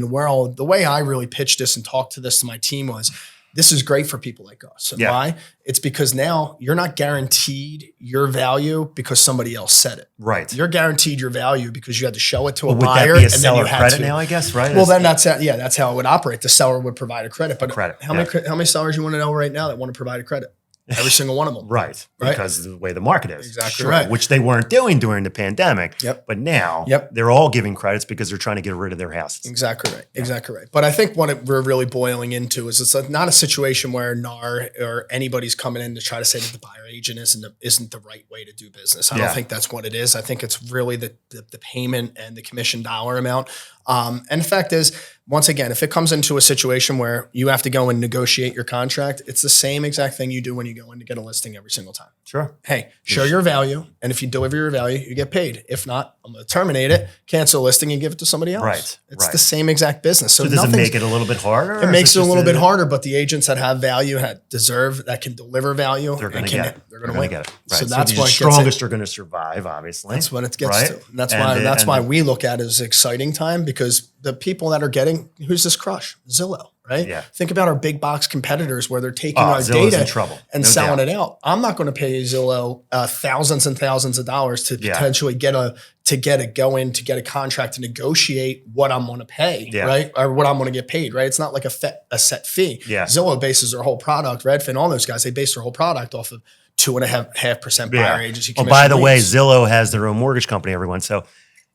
Speaker 2: I really pitched this and talked to my team was, this is great for people like us. And why? It's because now you're not guaranteed your value because somebody else said it.
Speaker 1: Right.
Speaker 2: You're guaranteed your value because you had to show it to a
Speaker 1: Would
Speaker 2: buyer.
Speaker 1: that be a seller credit now, I guess, right?
Speaker 2: Well, then that's how it would operate. The seller would provide a credit. But how many sellers you want to know right now that want to provide a credit? Every single one of them.
Speaker 1: Right. Because of the way the market is.
Speaker 2: Exactly right.
Speaker 1: Which they weren't doing during the pandemic.
Speaker 2: Yep.
Speaker 1: But now they're all giving credits because they're trying to get rid of their houses.
Speaker 2: Exactly right. Yeah. Exactly right. But I think what we're really boiling into is it's not a situation where NAR or anybody's coming in to try to say that the buyer agent isn't the right way to do business. I don't think that's what it is. I think it's really the payment and the commission dollar amount. And the fact is, once again, if it comes into a situation where you have to go and negotiate your contract, it's the same exact thing you do when you go in to get a listing every single time.
Speaker 1: Sure.
Speaker 2: Hey, show your value. And if you deliver your value, you get paid. If not, I'm going to terminate it, cancel a listing and give it to somebody else.
Speaker 1: Right.
Speaker 2: It's the same exact business. So
Speaker 1: does it make it a little bit harder?
Speaker 2: It makes it a little bit harder, but the agents that have value, that can deliver value,
Speaker 1: they're going to get it.
Speaker 2: They're going to
Speaker 1: get it. Right.
Speaker 2: So that's why
Speaker 1: the strongest are going to survive, obviously.
Speaker 2: That's what it gets to. And that's why we look at it as exciting time, because the people that are getting, who's this crush? Zillow, right?
Speaker 1: Yeah.
Speaker 2: Think about our big box competitors where they're taking our data and selling it out. I'm not going to pay Zillow thousands and thousands of dollars to potentially get a contract to negotiate what I'm going to pay, right? Or what I'm going to get paid, right? It's not like a set fee.
Speaker 1: Yeah.
Speaker 2: Zillow bases their whole product, Redfin, all those guys, they base their whole product off of 2.5% buyer agency
Speaker 1: Oh,
Speaker 2: commission.
Speaker 1: by the way,
Speaker 2: leads.
Speaker 1: Zillow has their own mortgage company, everyone. So,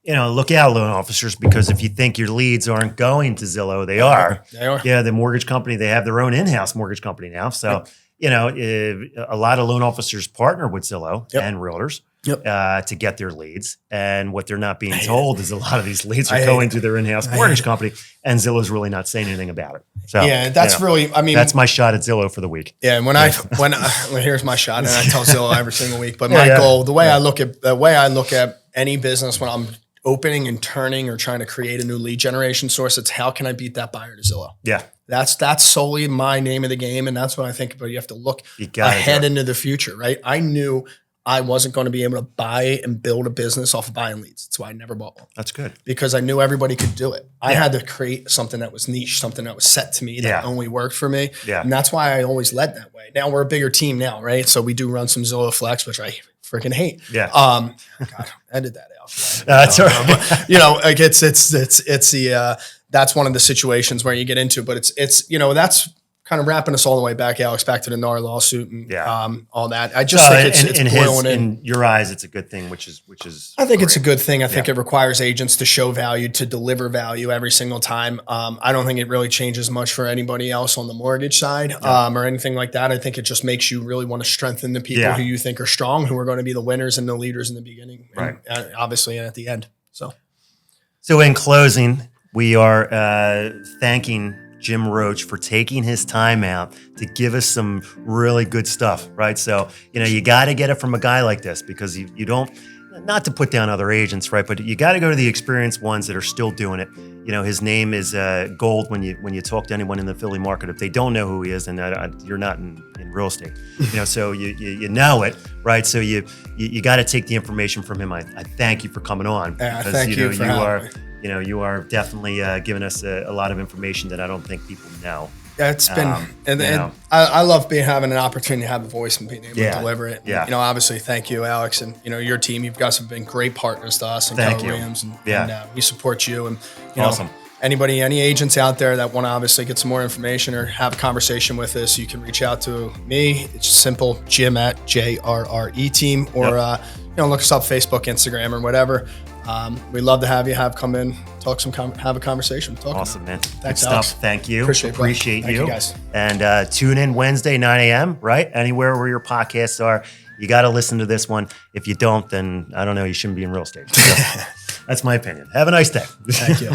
Speaker 1: look out, loan officers, because if you think your leads aren't going to Zillow, they are.
Speaker 2: They are.
Speaker 1: Yeah, the mortgage company, they have their own in-house mortgage company now. So, a lot of loan officers partner with Zillow and realtors to get their leads. And what they're not being told is a lot of these leads are going to their in-house mortgage company, and Zillow's really not saying anything about it. So
Speaker 2: that's really, I mean,
Speaker 1: that's my shot at Zillow for the week.
Speaker 2: Yeah, and here's my shot, and I tell Zillow every single week. But my goal, the way I look at any business when I'm opening and turning or trying to create a new lead generation source, it's how can I beat that buyer to Zillow?
Speaker 1: Yeah.
Speaker 2: That's solely my name of the game, and that's what I think about. You have to look ahead into the future, right? I knew I wasn't going to be able to buy and build a business off of buying leads. That's why I never bought one.
Speaker 1: That's good.
Speaker 2: Because I knew everybody could do it. I had to create something that was niche, something that was set to me that only worked for me. Yeah. And that's why I always led that way. Now we're a bigger team now, right? So we do run some Zillow Flex, which I freaking hate.
Speaker 1: Yeah.
Speaker 2: God, edit that out.
Speaker 1: That's all right.
Speaker 2: But, like it's the that's one of the situations where you get into, but it's that's kind of wrapping us all the way back, Alex, back to the NAR lawsuit and all that. I just think it's boiling
Speaker 1: in your eyes, it's a good thing, which is
Speaker 2: I think it's a good thing. I think it requires agents to show value, to deliver value every single time. I don't think it really changes much for anybody else on the mortgage side or anything like that. I think it just makes you really want to strengthen the people who you think are strong, who are going to be the winners and the leaders in the beginning, and, obviously, and at the end.
Speaker 1: So in closing, we are thanking Jim Roche for taking his time out to give us some really good stuff, right? So, you got to get it from a guy like this because you don't, not to put down other agents, right? But you got to go to the experienced ones that are still doing it. His name is gold when you talk to anyone in the Philly market. If they don't know who he is, then you're not in real estate, so you know it, right? So you got to take the information from him. I thank you for coming on because
Speaker 2: thank you for having me.
Speaker 1: You are definitely giving us a lot of information that I don't think people know.
Speaker 2: Yeah, it's been, and I love having an opportunity to have a voice and being able to deliver it.
Speaker 1: Yeah.
Speaker 2: Obviously, thank you, Alex, and your team. You guys have been great partners to us and Keller Williams, and we support you. And
Speaker 1: awesome.
Speaker 2: Anybody, any agents out there that want to obviously get some more information or have a conversation with us, you can reach out to me. It's simple, Jim at JRRE team, or look us up Facebook, Instagram, or whatever. We'd love to have you come in, have a conversation.
Speaker 1: Awesome, man.
Speaker 2: Thanks,
Speaker 1: Good
Speaker 2: Alex.
Speaker 1: stuff. Thank you.
Speaker 2: Appreciate
Speaker 1: you.
Speaker 2: Thank you, guys.
Speaker 1: And tune in Wednesday, 9 a.m., right? Anywhere where your podcasts are. You got to listen to this one. If you don't, then I don't know, you shouldn't be in real estate. So, that's my opinion. Have a nice day.
Speaker 2: Thank you.